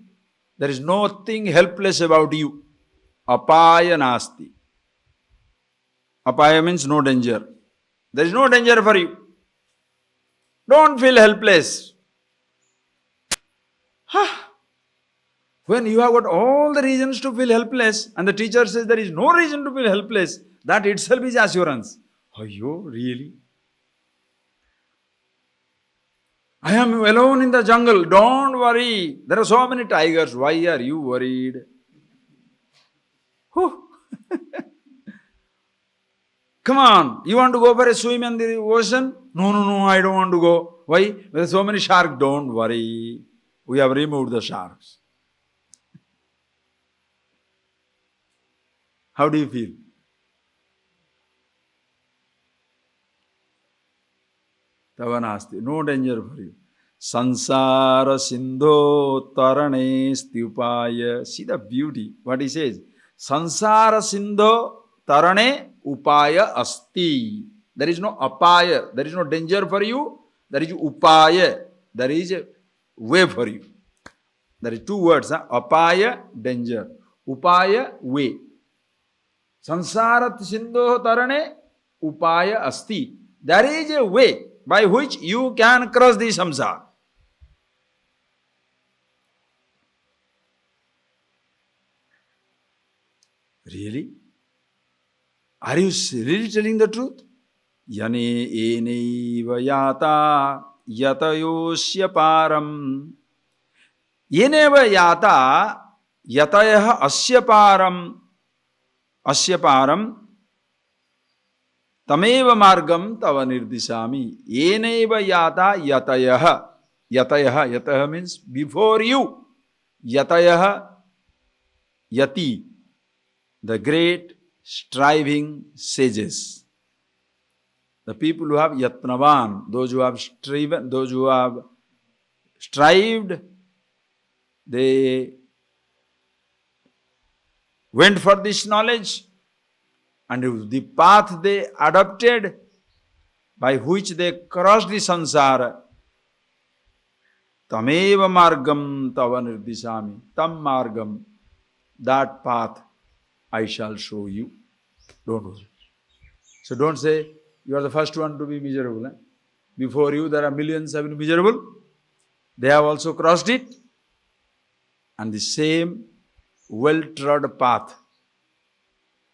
helpless about you. Apaya nasti. Apaya means no danger. There is no danger for you. Don't feel helpless. When you have got all the reasons to feel helpless and the teacher says there is no reason to feel helpless, that itself is assurance. Are you really? I am alone in the jungle. Don't worry. There are so many tigers. Why are you worried? Come on. You want to go for a swim in the ocean? No, I don't want to go. Why? There are so many sharks. Don't worry. We have removed the sharks. How do you feel? Tavanasti, no danger for you. Sansara sindho tarane stupaya. See the beauty, what he says. Sansara sindho tarane upaya asti. There is no apaya, there is no danger for you. There is upaya, there is a way for you. There is two words, apaya, danger. Upaya, way. Sansarat sindho tarane upaya asti. There is a way by which you can cross the samsara. Really? Are you really telling the truth? Yane eneiva yata yatayosya param. Yeneva yata yatayaha asya param. Asya param tameva margam tava nirdisami. Yeneva yata yatayaha. Yatayaha means before you. Yatayaha yati. The great striving sages. The people who have yatnavan, those who have striven, those who have strived, they went for this knowledge, and the path they adopted by which they crossed the samsara. Tameva margam tava nirdisami. Tam margam, that path I shall show you. Don't worry. So don't say, you are the first one to be miserable. Eh? Before you, there are millions have been miserable. They have also crossed it. And the same well-trod path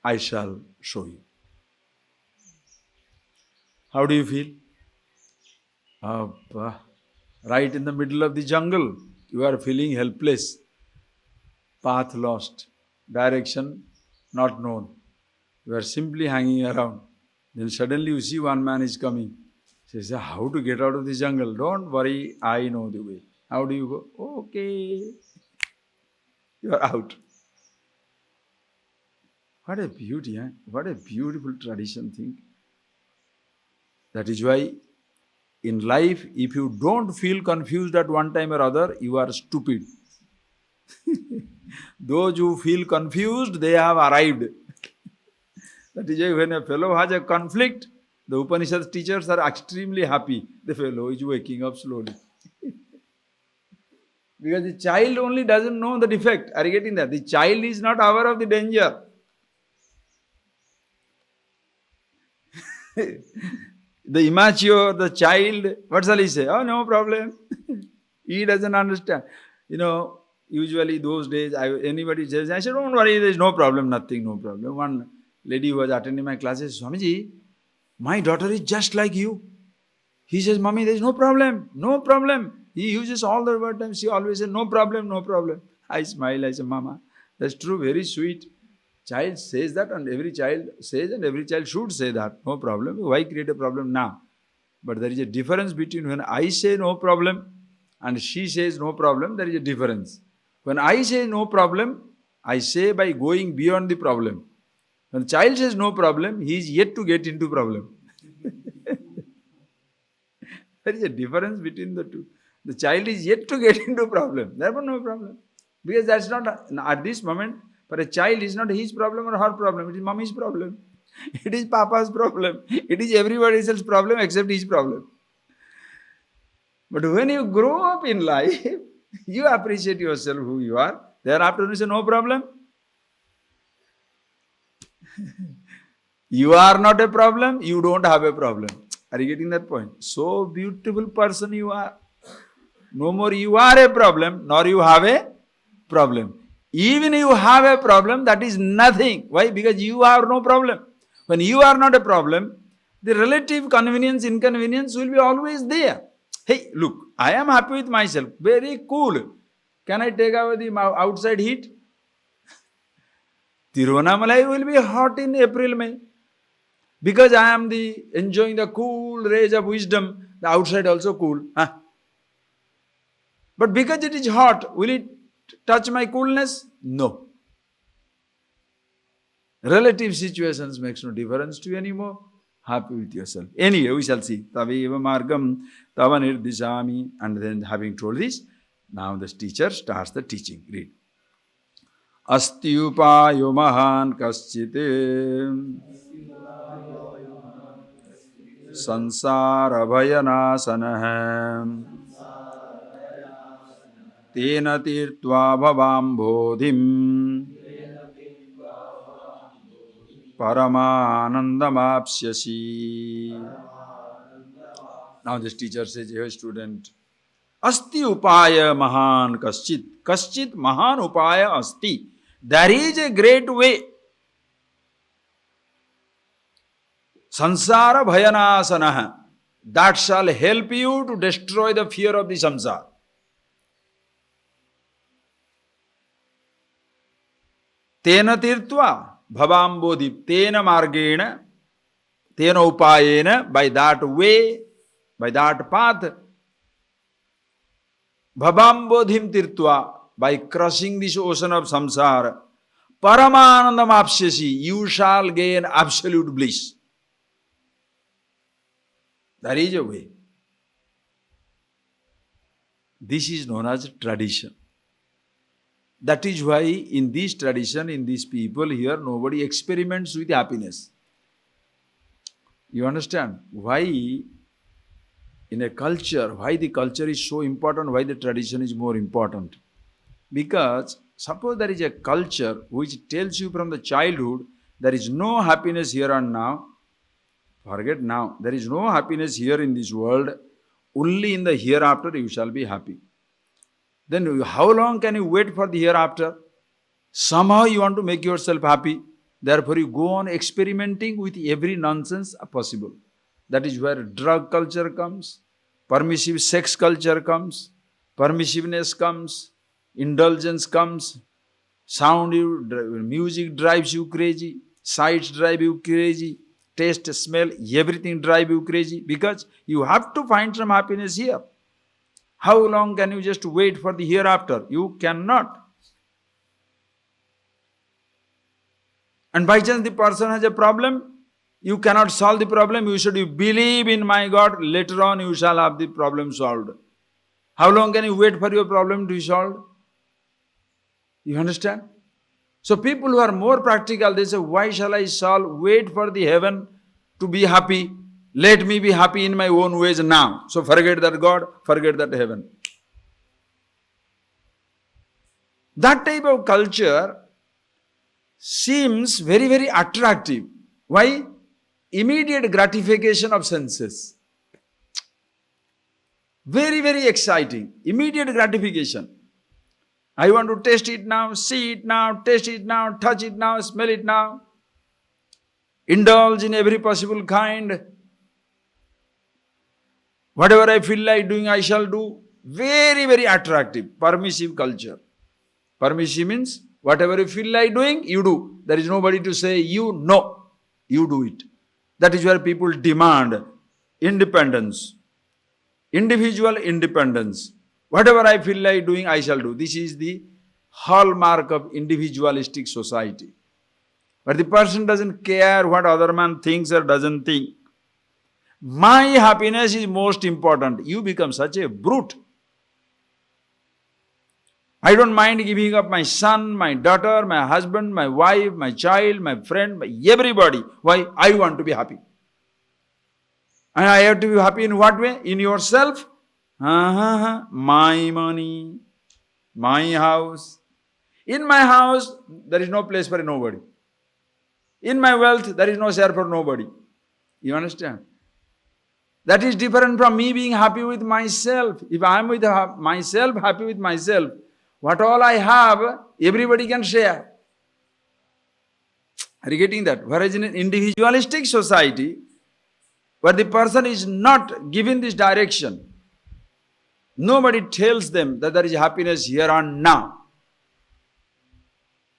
I shall show you. How do you feel? Right in the middle of the jungle, you are feeling helpless. Path lost. Direction not known. You are simply hanging around. Then suddenly you see one man is coming. He says, how to get out of the jungle? Don't worry, I know the way. How do you go? Okay. You are out. What a beauty, eh? What a beautiful tradition thing. That is why in life, if you don't feel confused at one time or other, you are stupid. Those who feel confused, they have arrived. That is why when a fellow has a conflict, the Upanishad teachers are extremely happy. The fellow is waking up slowly. Because the child only doesn't know the defect. Are you getting that? The child is not aware of the danger. The immature, the child, what shall he say? Oh, no problem. He doesn't understand. You know, usually those days, anybody says, I said, don't worry, there is no problem, nothing, no problem. One lady who was attending my classes, Swamiji, my daughter is just like you. He says, Mommy, there is no problem, no problem. He uses all the words, she always says, no problem, no problem. I smile, I say, Mama, that's true, very sweet. Child says that, and every child says, and every child should say that, no problem. Why create a problem now? But there is a difference between when I say no problem and she says no problem, there is a difference. When I say no problem, I say by going beyond the problem. When the child says no problem, he is yet to get into problem. There is a difference between the two. The child is yet to get into problem. Therefore, no problem. Because that's not, at this moment, for a child, it's not his problem or her problem. It is mommy's problem. It is papa's problem. It is everybody else's problem except his problem. But when you grow up in life, you appreciate yourself who you are. Thereafter, you say, no problem. You are not a problem. You don't have a problem. Are you getting that point? So beautiful person you are. No more you are a problem, nor you have a problem. Even you have a problem, that is nothing. Why? Because you have no problem. When you are not a problem, the relative convenience, inconvenience will be always there. Hey, look, I am happy with myself. Very cool. Can I take away the outside heat? Tiruvannamalai will be hot in April, May. Because I am enjoying the cool rays of wisdom, the outside also cool. Huh? But because it is hot, will it touch my coolness? No. Relative situations makes no difference to you anymore. Happy with yourself. Anyway, we shall see. Taveva margam tava nirdishami. And then having told this, now the teacher starts the teaching. Read. Asti upayo mahan kaschite sansara bhayanasanaha tena tirtva bhavam bodhim paramanandamapsyasi. Now this teacher says, hey student, asti upaya mahan kaschit. Kaschit mahan upaya asti. There is a great way. Sansara bhayanasanaha. That shall help you to destroy the fear of the samsara. Tena tirtva bhavam bodhi. Tena margena. Tena upayena. By that way, by that path. Bhavam bodhim tirtva. By crushing this ocean of samsara. Paramanandam apsyasi. You shall gain absolute bliss. There is a way. This is known as tradition. That is why in this tradition, in these people here, nobody experiments with happiness. You understand? Why in a culture, why the culture is so important, why the tradition is more important? Because suppose there is a culture which tells you from the childhood, there is no happiness here and now. Forget now. There is no happiness here in this world. Only in the hereafter you shall be happy. Then how long can you wait for the hereafter? Somehow you want to make yourself happy. Therefore you go on experimenting with every nonsense possible. That is where drug culture comes, permissive sex culture comes, permissiveness comes, indulgence comes, music drives you crazy, sights drive you crazy, taste, smell, everything drive you crazy because you have to find some happiness here. How long can you just wait for the hereafter? You cannot. And by chance the person has a problem, you cannot solve the problem. You should believe in my God. Later on you shall have the problem solved. How long can you wait for your problem to be solved? You understand? So people who are more practical, they say, why shall I wait for the heaven to be happy? Let me be happy in my own ways now. So forget that God, forget that heaven. That type of culture seems very, very attractive. Why? Immediate gratification of senses. Very, very exciting. Immediate gratification. I want to taste it now, see it now, taste it now, touch it now, smell it now. Indulge in every possible kind. Whatever I feel like doing, I shall do. Very, very attractive. Permissive culture. Permissive means whatever you feel like doing, you do. There is nobody to say you no. You do it. That is where people demand independence. Individual independence. Whatever I feel like doing, I shall do. This is the hallmark of individualistic society. But the person doesn't care what other man thinks or doesn't think. My happiness is most important. You become such a brute. I don't mind giving up my son, my daughter, my husband, my wife, my child, my friend, everybody. Why? I want to be happy. And I have to be happy in what way? In yourself? My money, my house. In my house, there is no place for nobody. In my wealth, there is no share for nobody. You understand? That is different from me being happy with myself. If I am with myself, happy with myself, what all I have, everybody can share. Are you getting that? Whereas in an individualistic society, where the person is not given this direction, nobody tells them that there is happiness here and now.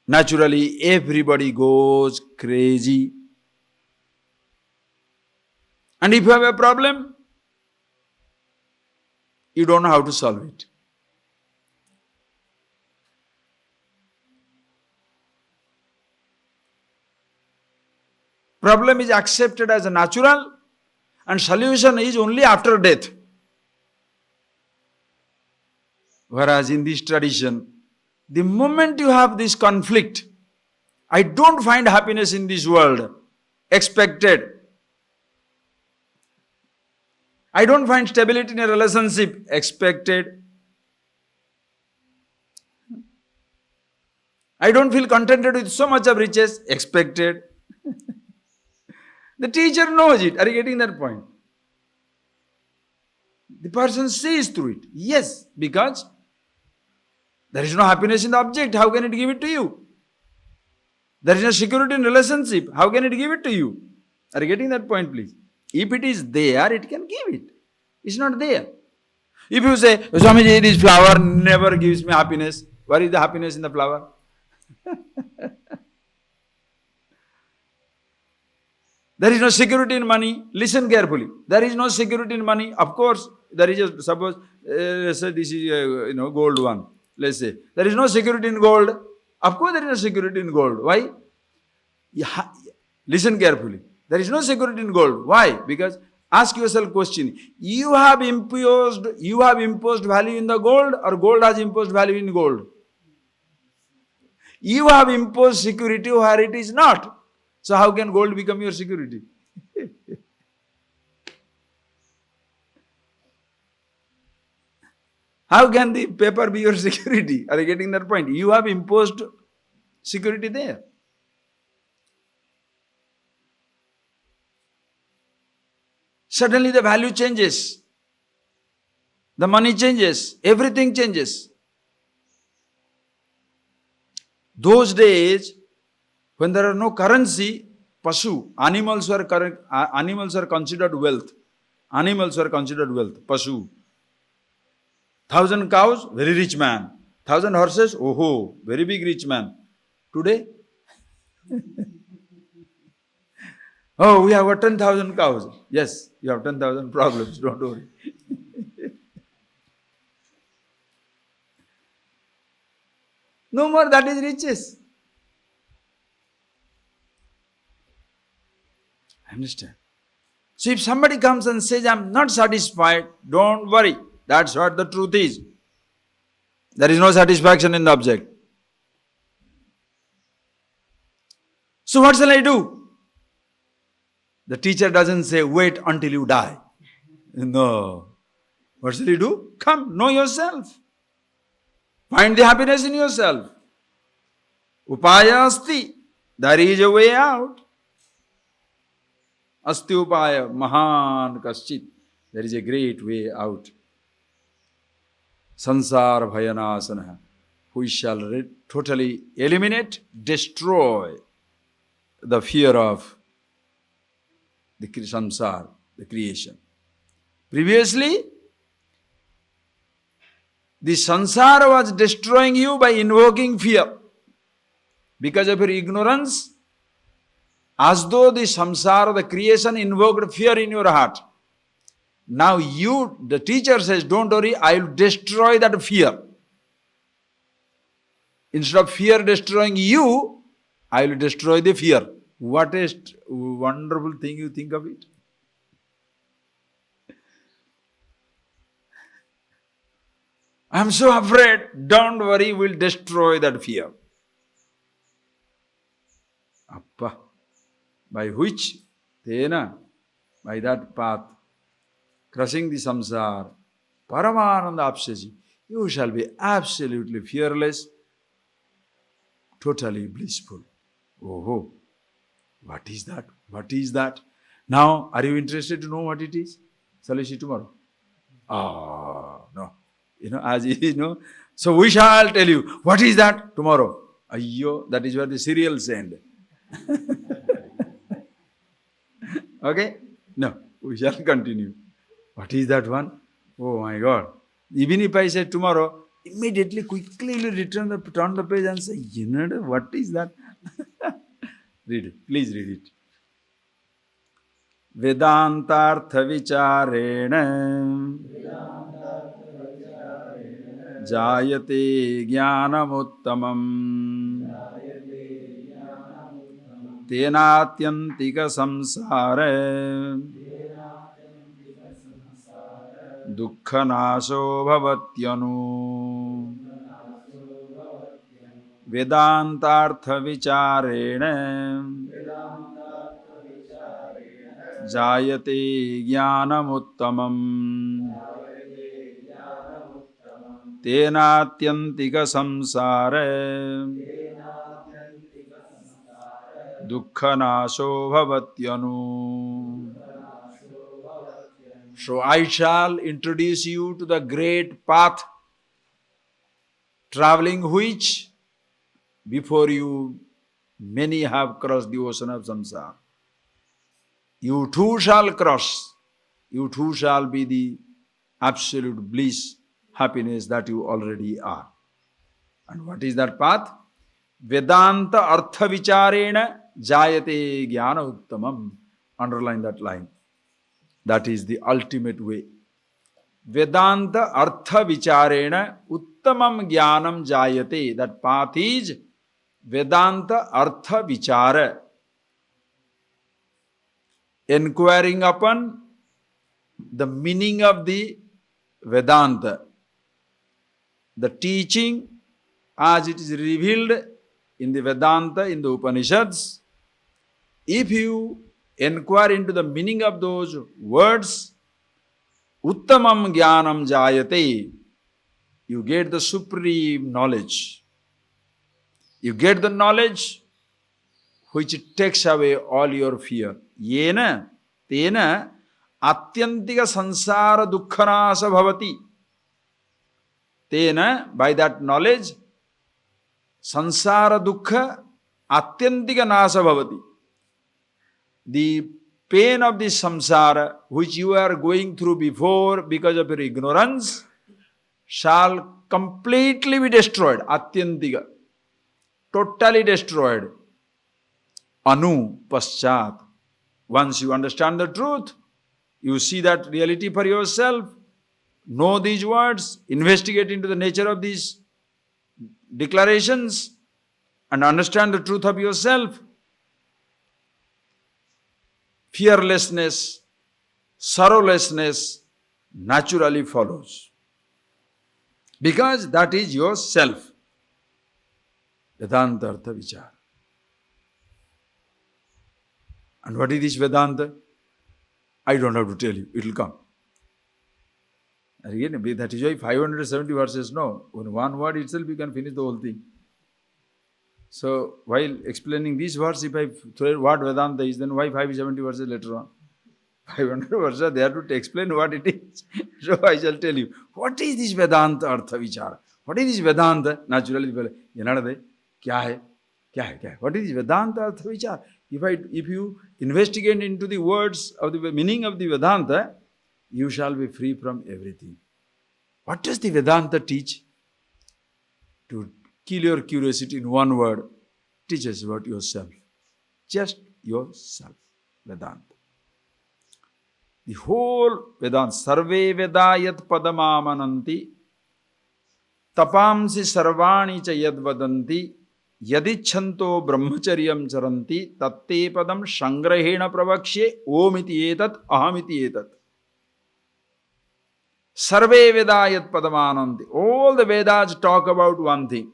Naturally, everybody goes crazy. And if you have a problem, you don't know how to solve it. Problem is accepted as a natural, and solution is only after death. Whereas in this tradition, the moment you have this conflict, I don't find happiness in this world, expected. I don't find stability in a relationship, expected. I don't feel contented with so much of riches, expected. The teacher knows it. Are you getting that point? The person sees through it. Yes, because there is no happiness in the object. How can it give it to you? There is no security in relationship. How can it give it to you? Are you getting that point, please? If it is there, it can give it. It's not there. If you say, Swamiji, this flower never gives me happiness. Where is the happiness in the flower? There is no security in money. Listen carefully. There is no security in money. Of course, there is a, suppose, let's say this is a, gold one. Let's say. There is no security in gold. Of course, there is no security in gold. Why? Listen carefully. There is no security in gold. Why? Because ask yourself question. You have imposed value in the gold, or gold has imposed value in gold? You have imposed security where it is not. So how can gold become your security? How can the paper be your security? Are you getting that point? You have imposed security there. Suddenly the value changes. The money changes. Everything changes. Those days, when there are no currency, Pashu, animals are considered wealth. Animals are considered wealth. Pashu. 1,000 cows, very rich man. 1,000 horses, oh, very big rich man. Today? Oh, we have got 10,000 cows. Yes, you have 10,000 problems, don't worry. No more, that is riches. Understand? So if somebody comes and says, I'm not satisfied, don't worry. That's what the truth is. There is no satisfaction in the object. So what shall I do? The teacher doesn't say, wait until you die. No. What shall you do? Come, know yourself. Find the happiness in yourself. Upaya asti. There is a way out. Asti upaya mahan kaschit. There is a great way out. Sansara bhayanasana. We shall totally eliminate, destroy the fear of the samsara, the creation. Previously, the samsara was destroying you by invoking fear. Because of your ignorance, as though the samsara, the creation, invoked fear in your heart. Now you, the teacher says, don't worry, I will destroy that fear. Instead of fear destroying you, I will destroy the fear. What a wonderful thing you think of it. I am so afraid. Don't worry, we'll destroy that fear. Appa. By which? Tena. By that path. Crushing the samsara. Paramananda apsasi. You shall be absolutely fearless. Totally blissful. Oh, what is that? What is that? Now, are you interested to know what it is? Shall I see tomorrow? No. As you know. So we shall tell you, what is that? Tomorrow. Ayyo, that is where the serials end. Okay? No, we shall continue. What is that one? Oh my God. Even if I say tomorrow, immediately, quickly turn the page and say, what is that? Read it. Please read it. Vedantartha vicharena jayate jnanamuttamam tenatyantika samsara dukkhanasho bhavatyanu. Vedantartha vicharena jayate jnanamuttamam tenatyantika samsara dukkhanasho bhavatyanu. So I shall introduce you to the great path, traveling which before you many have crossed the ocean of samsara. You too shall cross. You too shall be the absolute bliss, happiness that you already are. And what is that path? Vedanta artha vicharena jayate jnana uttamam. Underline that line. That is the ultimate way. Vedanta artha vicharena uttamam jnanam jayate. That path is Vedanta artha vichara. Inquiring upon the meaning of the Vedanta. The teaching as it is revealed in the Vedanta, in the Upanishads. If you inquire into the meaning of those words, Uttamam Jnanam Jayate, you get the supreme knowledge. You get the knowledge which takes away all your fear. Yena, tena, atyantika sansara dukkhanasa bhavati. Tena, by that knowledge, sansara dukkha atyantika nasa bhavati. The pain of this samsara, which you are going through before because of your ignorance, shall completely be destroyed. Atyantika. Totally destroyed. Anu paschat. Once you understand the truth, you see that reality for yourself, know these words, investigate into the nature of these declarations, and understand the truth of yourself. Fearlessness, sorrowlessness naturally follows. Because that is your self. Vedanta Artha Vichara. And what is this Vedanta? I don't have to tell you, it will come. And again, that is why 570 verses, no. In one word itself you can finish the whole thing. So, while explaining this verse, if I throw what Vedanta is, then why 570 verses later on? 500 verses, they have to explain what it is. So, I shall tell you, what is this Vedanta Artha Vichara? What is this Vedanta? Naturally, kya hai? What is this Vedanta Artha Vichara? If you investigate into the words of the meaning of the Vedanta, you shall be free from everything. What does the Vedanta teach? To kill your curiosity in one word, teach us about yourself. Just yourself. Vedanta. The whole Vedanta, sarve vedayat padamamananti, tapamsi sarvani cha yad vadanti, Yadichanto brahmacharyam charanti tatte padam sangrahena pravakshe omiti etat ahamiti etat. Sarve vedayat padamananti. All the Vedas talk about one thing.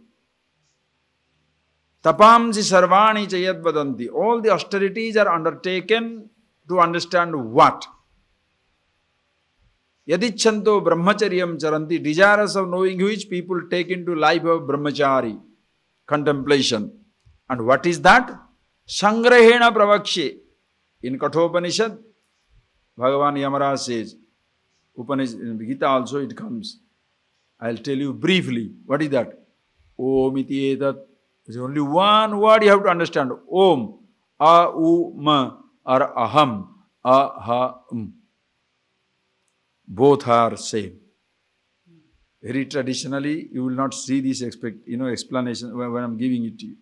Tapamsi sarvani chayad vadanti. All the austerities are undertaken to understand what? Yadichanto brahmacharyam charanti. Desirous of knowing which people take into life of brahmachari, contemplation. And what is that? Sangrahena pravakshe. In Kathopanishad, Bhagavan Yamaraj says, Upanishad, in Gita also it comes. I'll tell you briefly. What is that? Om iti etat. There's only one word you have to understand. Om. A-u-ma or aham. A-ha-um. Both are same. Very traditionally, you will not see this explanation when I'm giving it to you.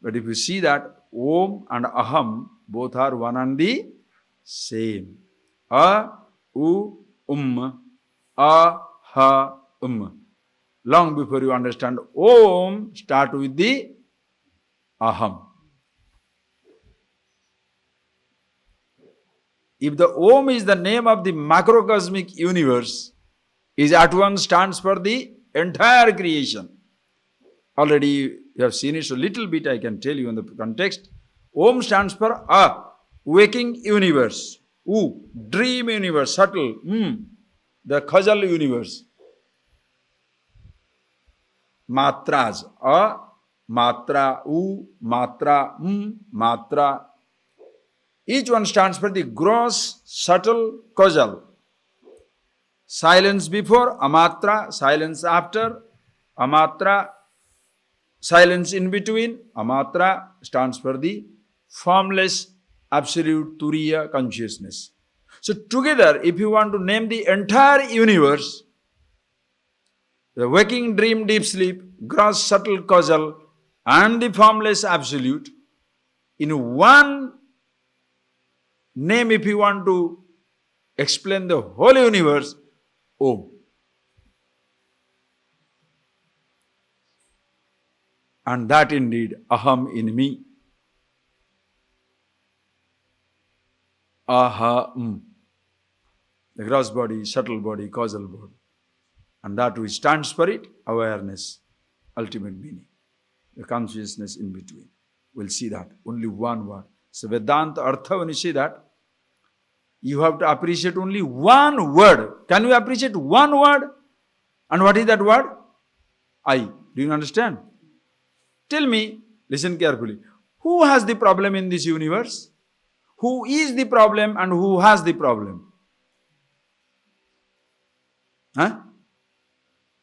But if you see that Om and Aham, both are one and the same. A-u-um. A-ha-um. Long before you understand Om, start with the Aham. If the Om is the name of the macrocosmic universe, it at once stands for the entire creation. Already you have seen it, so little bit I can tell you in the context. Om stands for A, waking universe. U, dream universe, subtle. The causal universe. Matras. A, matra, U, matra, matra. Each one stands for the gross, subtle, causal. Silence before, amatra, silence after, amatra, silence in between, amatra stands for the formless, absolute, turiya consciousness. So together, if you want to name the entire universe, the waking, dream, deep sleep, gross, subtle, causal, and the formless absolute, in one name, if you want to explain the whole universe, Om. And that indeed, Aham in me. Aham. The gross body, subtle body, causal body. And that which stands for it, awareness, ultimate meaning. The consciousness in between. We'll see that. Only one word. So Vedanta Artha, when you see that, you have to appreciate only one word. Can you appreciate one word? And what is that word? I. Do you understand? Tell me, listen carefully. Who has the problem in this universe? Who is the problem and who has the problem? Huh?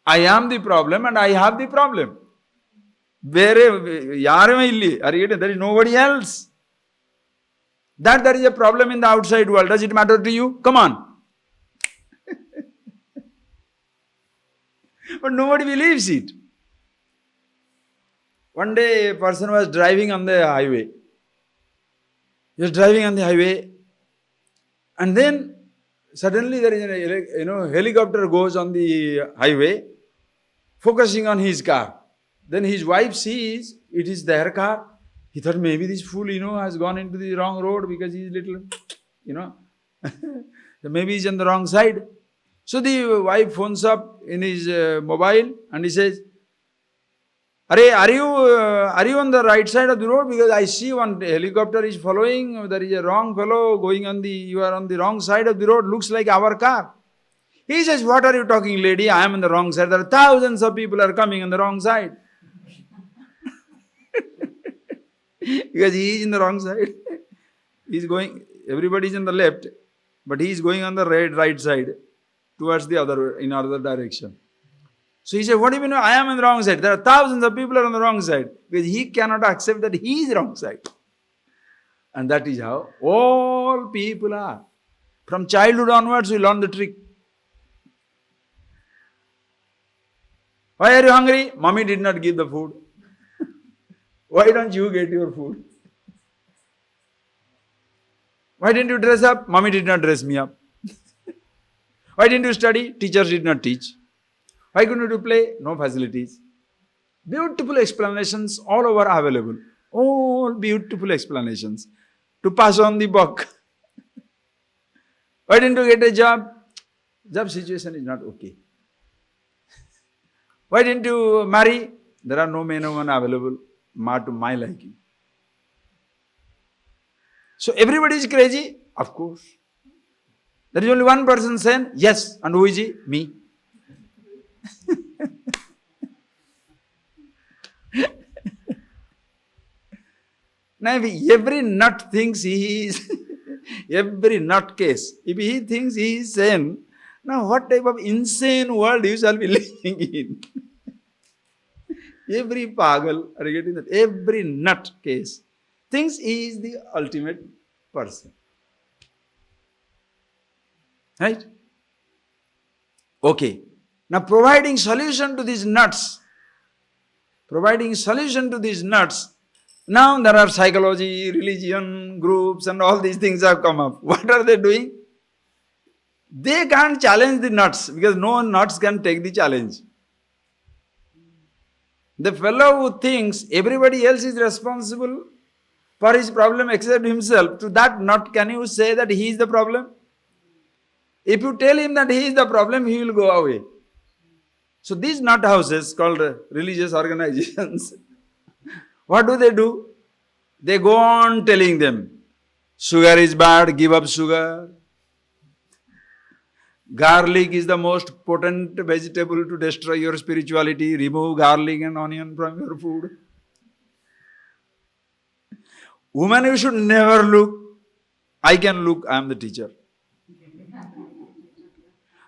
I am the problem and I have the problem. There is nobody else. That there is a problem in the outside world. Does it matter to you? Come on. But nobody believes it. One day a person was driving on the highway. He was driving on the highway and then suddenly there is a helicopter goes on the highway focusing on his car. Then his wife sees it is their car. He thought maybe this fool, has gone into the wrong road because he is little, maybe he's on the wrong side. So the wife phones up in his mobile and he says, are you on the right side of the road? Because I see one helicopter is following. There is a wrong fellow going you are on the wrong side of the road. Looks like our car. He says, what are you talking, lady? I am on the wrong side. There are thousands of people are coming on the wrong side. Because he is in the wrong side. Everybody is in the left, but he is going on the right side towards the other direction. So he said, what do you mean I am on the wrong side? There are thousands of people on the wrong side. Because he cannot accept that he is wrong side. And that is how all people are. From childhood onwards, we learn the trick. Why are you hungry? Mommy did not give the food. Why don't you get your food? Why didn't you dress up? Mommy did not dress me up. Why didn't you study? Teachers did not teach. Why couldn't you play? No facilities. Beautiful explanations all over available. All beautiful explanations to pass on the buck. Why didn't you get a job? Job situation is not okay. Why didn't you marry? There are no men or women available to my liking. So everybody is crazy? Of course. There is only one person sane? Yes. And who is he? Me. Now every nut thinks he is, every nut case, if he thinks he is sane, now what type of insane world you shall be living in? Every pagal, are you getting that? Every nut case thinks he is the ultimate person. Right? Okay. Now providing solution to these nuts, now there are psychology, religion, groups and all these things have come up. What are they doing? They can't challenge the nuts because no nuts can take the challenge. The fellow who thinks everybody else is responsible for his problem except himself, to that nut can you say that he is the problem? If you tell him that he is the problem, he will go away. So these nut houses called religious organizations, what do? They go on telling them, sugar is bad, give up sugar. Garlic is the most potent vegetable to destroy your spirituality. Remove garlic and onion from your food. Woman, you should never look. I can look, I am the teacher.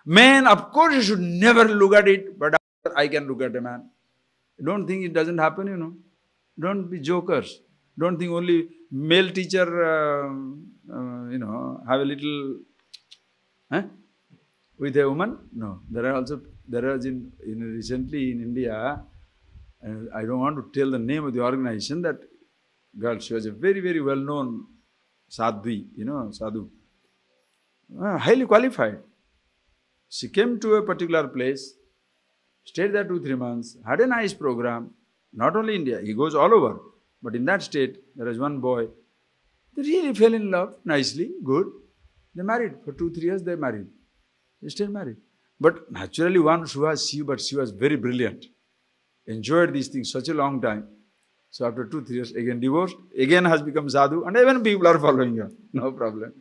Man, of course you should never look at it, but I can look at a man. Don't think it doesn't happen, you know. Don't be jokers. Don't think only male teacher, have a little, with a woman. No, there are recently in India, I don't want to tell the name of the organization, that girl, she was a very, very well-known sadhu, highly qualified. She came to a particular place, stayed there 2-3 months, had a nice program. Not only India, he goes all over. But in that state, there is one boy. They really fell in love nicely, good. They married. For 2-3 years, they married. They stayed married. But naturally, she was very brilliant. Enjoyed these things such a long time. So after 2-3 years, again divorced, again has become sadhu, and even people are following her. No problem.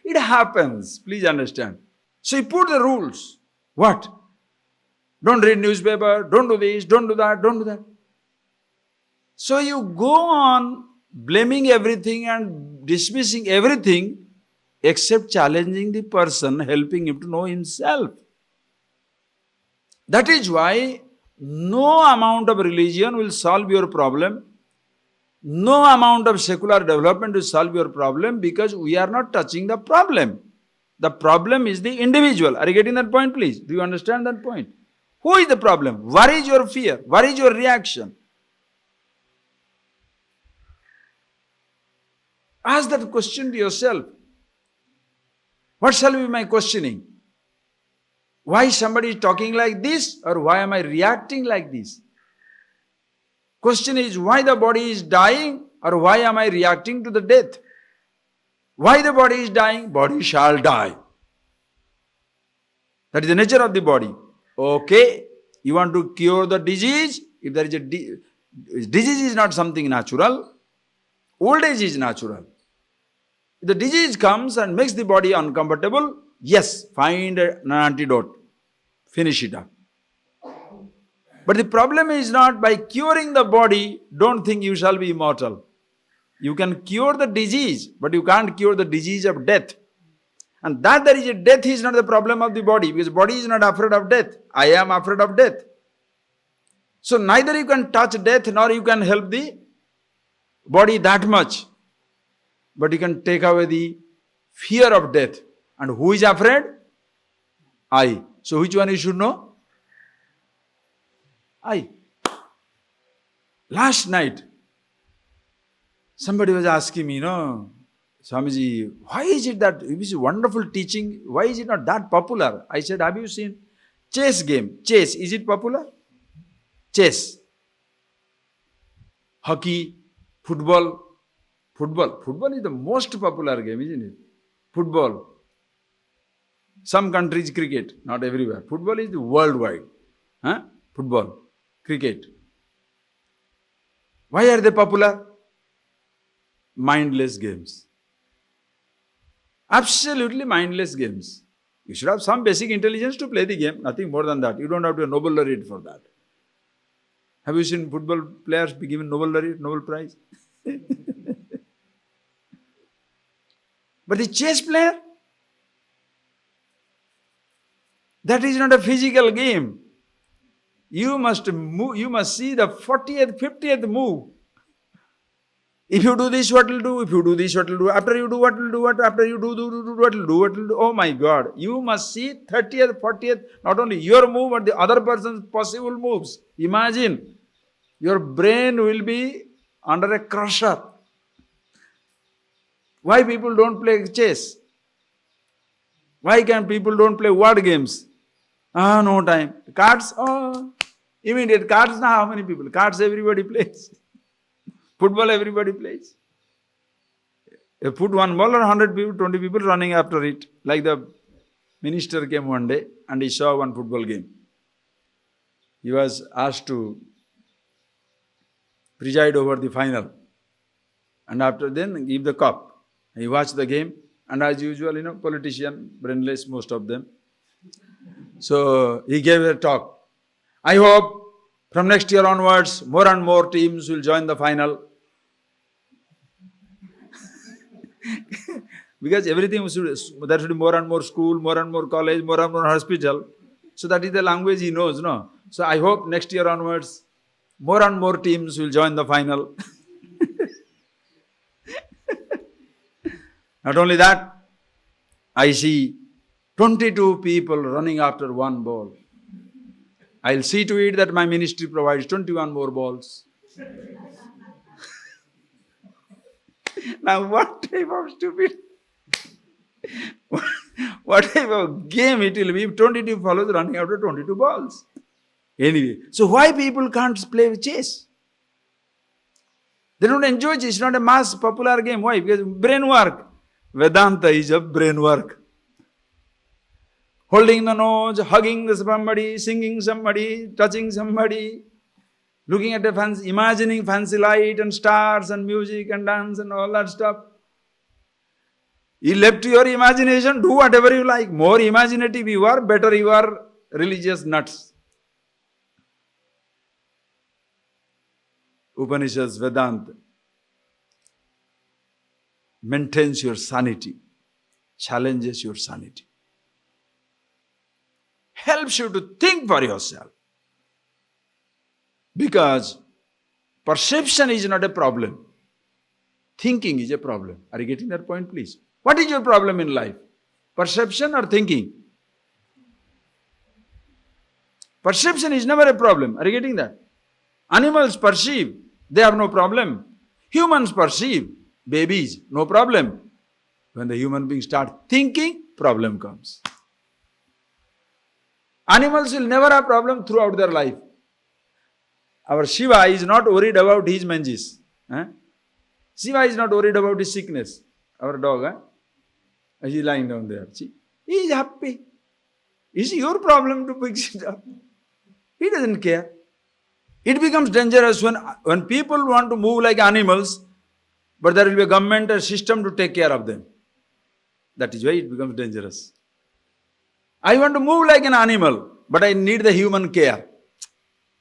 It happens. Please understand. So he put the rules. What? Don't read newspaper, don't do this, don't do that, don't do that. So you go on blaming everything and dismissing everything except challenging the person, helping him to know himself. That is why no amount of religion will solve your problem. No amount of secular development will solve your problem, because we are not touching the problem. The problem is the individual. Are you getting that point, please? Do you understand that point? Who is the problem? What is your fear? What is your reaction? Ask that question to yourself. What shall be my questioning? Why somebody is talking like this, or why am I reacting like this? Question is, why the body is dying, or why am I reacting to the death? Why the body is dying? Body shall die. That is the nature of the body. Okay, you want to cure the disease? If there is a disease is not something natural, old age is natural. If the disease comes and makes the body uncomfortable, yes, find an antidote. Finish it up. But the problem is not by curing the body, don't think you shall be immortal. You can cure the disease, but you can't cure the disease of death. And that there is a death is not the problem of the body, because body is not afraid of death. I am afraid of death. So neither you can touch death, nor you can help the body that much. But you can take away the fear of death. And who is afraid? I. So which one you should know? I. Last night, somebody was asking me, Swamiji, why is it that it is wonderful teaching, why is it not that popular? I said, have you seen chess game? Chess, is it popular? Chess. hockey, football. Football is the most popular game, isn't it? Football. Some countries cricket, not everywhere. Football is worldwide. Huh? Football, cricket. Why are they popular? Mindless games. Absolutely mindless games. You should have some basic intelligence to play the game, nothing more than that. You don't have to be a Nobel laureate for that. Have you seen football players be given Nobel Prize? But the chess player, that is not a physical game. You must move, you must see the 40th, 50th move. If you do this, what will do? If you do this, what will do? After you do, what will do? What? After you do, what will do? What will do? Oh my God. You must see 30th, 40th, not only your move, but the other person's possible moves. Imagine, your brain will be under a crusher. Why people don't play chess? Why can people don't play word games? No time. Cards? Immediate cards now. How many people? Cards everybody plays. Football everybody plays. You put one ball or 100 people, 20 people running after it. Like the minister came one day and he saw one football game. He was asked to preside over the final. And after then give the cup. He watched the game and as usual, politician, brainless most of them. So he gave a talk. I hope from next year onwards, more and more teams will join the final. Because everything there should be more and more school, more and more college, more and more hospital. So that is the language he knows, no? So I hope next year onwards, more and more teams will join the final. Not only that, I see 22 people running after one ball. I'll see to it that my ministry provides 21 more balls. Now what type of stupid, what type of game it will be if 22 fellows running after 22 balls? Anyway, so why people can't play chess? They don't enjoy chess. It's not a mass popular game. Why? Because brain work. Vedanta is a brain work. Holding the nose, hugging somebody, singing somebody, touching somebody, looking at a fancy, imagining fancy light and stars and music and dance and all that stuff. You left to your imagination, do whatever you like. More imaginative you are, better you are religious nuts. Upanishads, Vedanta maintains your sanity, challenges your sanity, helps you to think for yourself. Because perception is not a problem. Thinking is a problem. Are you getting that point, please? What is your problem in life? Perception or thinking? Perception is never a problem. Are you getting that? Animals perceive. They have no problem. Humans perceive. Babies, no problem. When the human beings start thinking, problem comes. Animals will never have problem throughout their life. Our Shiva is not worried about his menses. Shiva is not worried about his sickness. Our dog, he is lying down there. See, he is happy. It's your problem to fix it up. He doesn't care. It becomes dangerous when people want to move like animals, but there will be a government, a system to take care of them. That is why it becomes dangerous. I want to move like an animal, but I need the human care.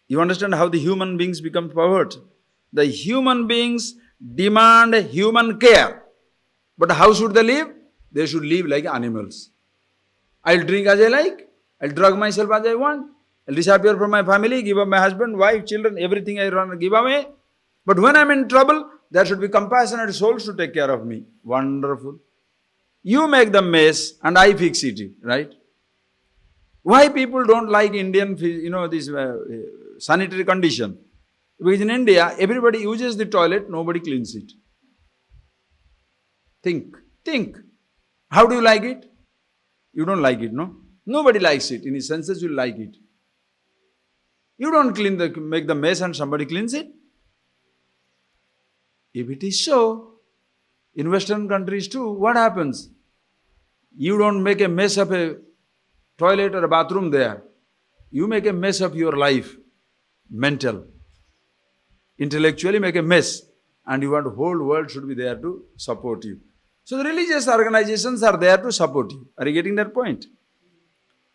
You understand how the human beings become pervert? The human beings demand human care. But how should they live? They should live like animals. I'll drink as I like. I'll drug myself as I want. I'll disappear from my family, give up my husband, wife, children, everything I run, give away. But when I'm in trouble, there should be compassionate souls to take care of me. Wonderful. You make the mess and I fix it, right? Why people don't like Indian, this sanitary condition? Because in India, everybody uses the toilet, nobody cleans it. Think. How do you like it? You don't like it, no? Nobody likes it. In his senses, you like it. You don't make the mess and somebody cleans it. If it is so, in Western countries too, what happens? You don't make a mess of a toilet or a bathroom there. You make a mess of your life, mental, intellectually make a mess, and you want the whole world should be there to support you. So the religious organizations are there to support you. Are you getting that point?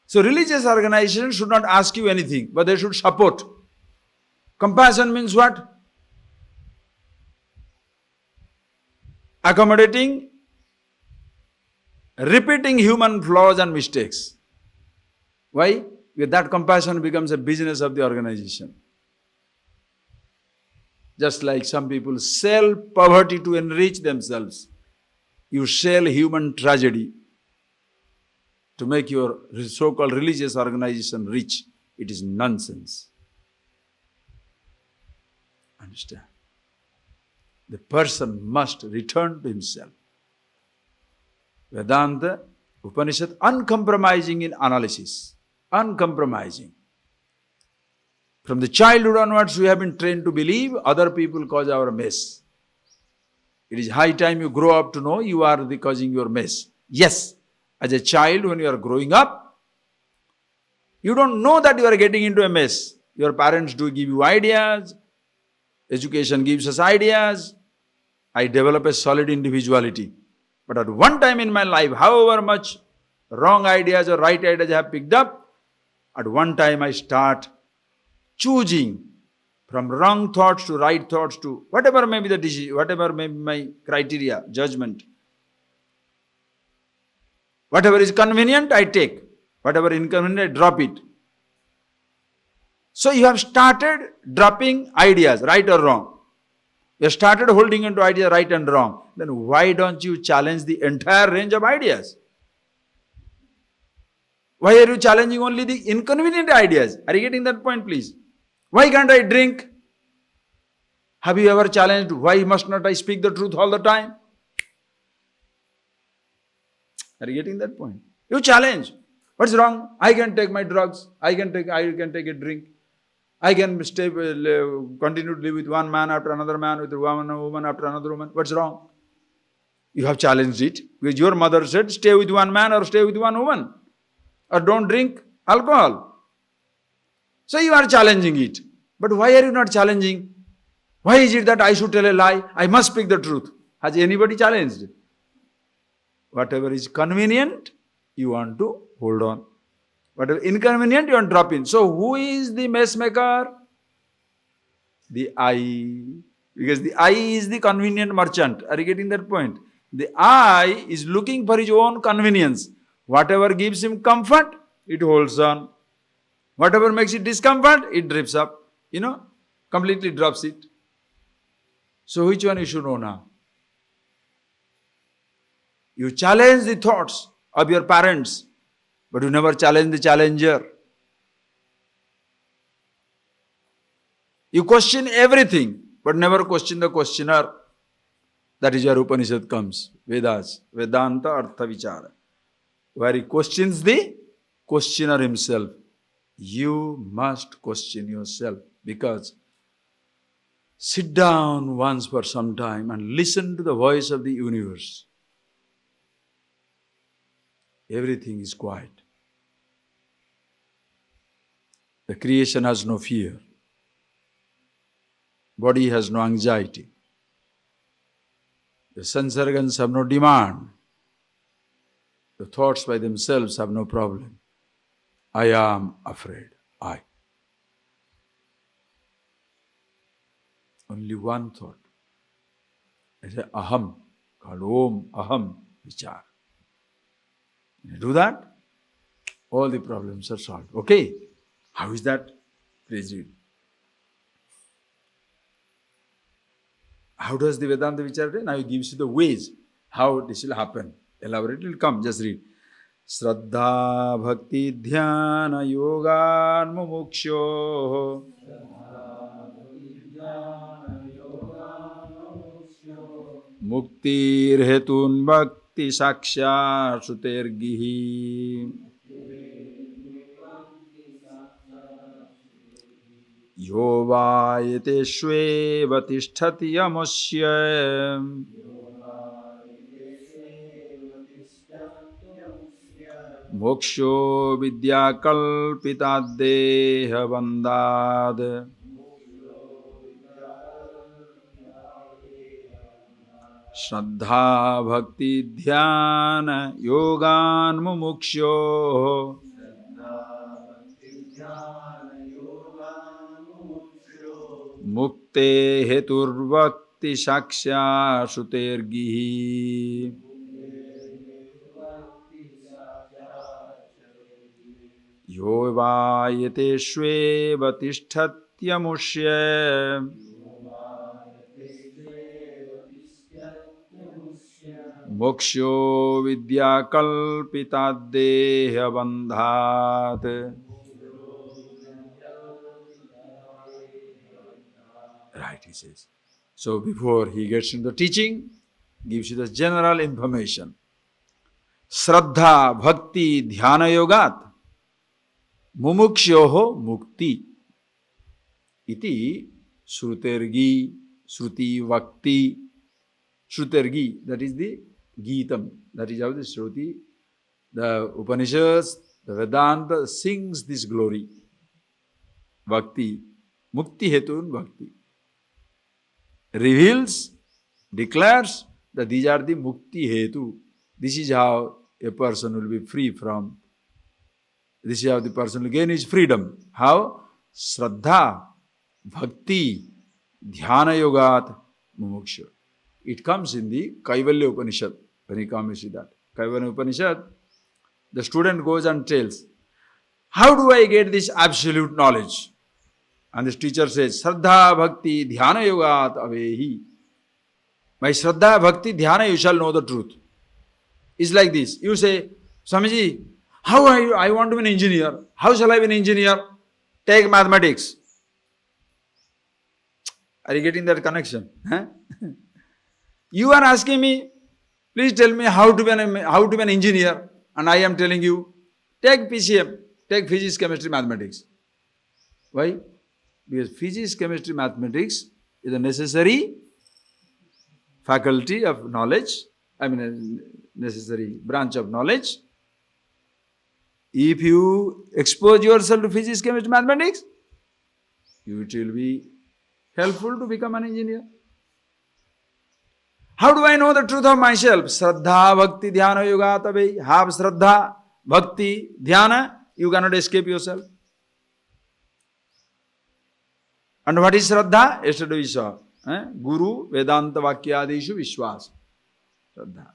So religious organizations should not ask you anything, but they should support. Compassion means what? Accommodating, repeating human flaws and mistakes. Why? Because that compassion becomes a business of the organization. Just like some people sell poverty to enrich themselves. You sell human tragedy to make your so-called religious organization rich. It is nonsense. Understand? The person must return to himself. Vedanta, Upanishad, uncompromising in analysis. Uncompromising. From the childhood onwards, we have been trained to believe other people cause our mess. It is high time you grow up to know you are causing your mess. Yes, as a child, when you are growing up, you don't know that you are getting into a mess. Your parents do give you ideas. Education gives us ideas. I develop a solid individuality. But at one time in my life, however much wrong ideas or right ideas I have picked up, at one time I start choosing from wrong thoughts to right thoughts to whatever may be the decision, whatever may be my criteria, judgment. Whatever is convenient, I take. Whatever inconvenient, I drop it. So you have started dropping ideas, right or wrong. You have started holding into ideas, right and wrong. Then why don't you challenge the entire range of ideas? Why are you challenging only the inconvenient ideas? Are you getting that point, please? Why can't I drink? Have you ever challenged, why must not I speak the truth all the time? Are you getting that point? You challenge. What's wrong? I can take my drugs. I can take a drink. I can continue to live with one man after another man, with a woman after another woman. What's wrong? You have challenged it. Because your mother said, stay with one man or stay with one woman. Or don't drink alcohol. So you are challenging it. But why are you not challenging? Why is it that I should tell a lie? I must speak the truth. Has anybody challenged? Whatever is convenient, you want to hold on. Whatever inconvenient, you want to drop in. So who is the mess maker? The I. Because the I is the convenient merchant. Are you getting that point? The I is looking for his own convenience. Whatever gives him comfort, it holds on. Whatever makes it discomfort, it drifts up. Completely drops it. So which one you should know now? You challenge the thoughts of your parents, but you never challenge the challenger. You question everything, but never question the questioner. That is where Upanishad comes. Vedas, Vedanta, Artha Vichara. Where he questions the questioner himself. You must question yourself, because sit down once for some time and listen to the voice of the universe. Everything is quiet. The creation has no fear. Body has no anxiety. The sense organs have no demand. The thoughts by themselves have no problem. I am afraid. I. Only one thought. I say aham, called Om Aham Vichar. When you do that, all the problems are solved. Okay? How is that? Please read. How does the Vedanta Vichar do? Now he gives you the ways how this will happen. Elaborate, it will come. Just read. Shraddha Bhakti Dhyana Yogan Mumuksho Muktir Hetun Bhakti Saksha Sutergihi. यो वायते श्वेव तिष्ठति यमस्य मोक्षो विद्याकल्पिताद्देहबन्धाद् श्रद्धा भक्ति ध्यान योगान् मुमुक्षोः मुक्ते हेतुर्वक्ति साक्षात् श्रुतेर्गिः यो वायते श्वेव तिष्ठत्यमुष्य मोक्षो विद्याकल्पिताद्देहबन्धात्. Right, he says. So before he gets into the teaching, gives you the general information. Shraddha, bhakti, dhyana yogat, mumukshoho mukti. Iti shrutergi, shruti vakti. Shrutergi, that is the Geetam. That is how the Shruti, the Upanishads, the Vedanta sings this glory. Bhakti, mukti hetun bhakti. Reveals, declares that these are the mukti hetu. This is how a person will be free from. This is how the person will gain his freedom. How? Shraddha, bhakti, dhyana yogat, mumuksha. It comes in the Kaivalya Upanishad. When he comes to that. Kaivalya Upanishad, the student goes and tells, how do I get this absolute knowledge? And this teacher says, Shraddha, Bhakti, Dhyana Yogat Avehi. By Shraddha, Bhakti, Dhyana, you shall know the truth. It's like this. You say, Swamiji, how are you? I want to be an engineer. How shall I be an engineer? Take mathematics. Are you getting that connection? Huh? You are asking me, please tell me how to be an engineer. And I am telling you, take PCM, take physics, chemistry, mathematics. Why? Because physics, chemistry, mathematics is a necessary faculty of knowledge, a necessary branch of knowledge. If you expose yourself to physics, chemistry, mathematics, it will be helpful to become an engineer. How do I know the truth of myself? Shraddha, Bhakti, Dhyana, Yoga, Tabe. Have Shraddha, Bhakti, Dhyana, you cannot escape yourself. And what is Shraddha? Yesterday we saw. Guru, Vedanta, Vakyadishu, Vishwas. Shraddha.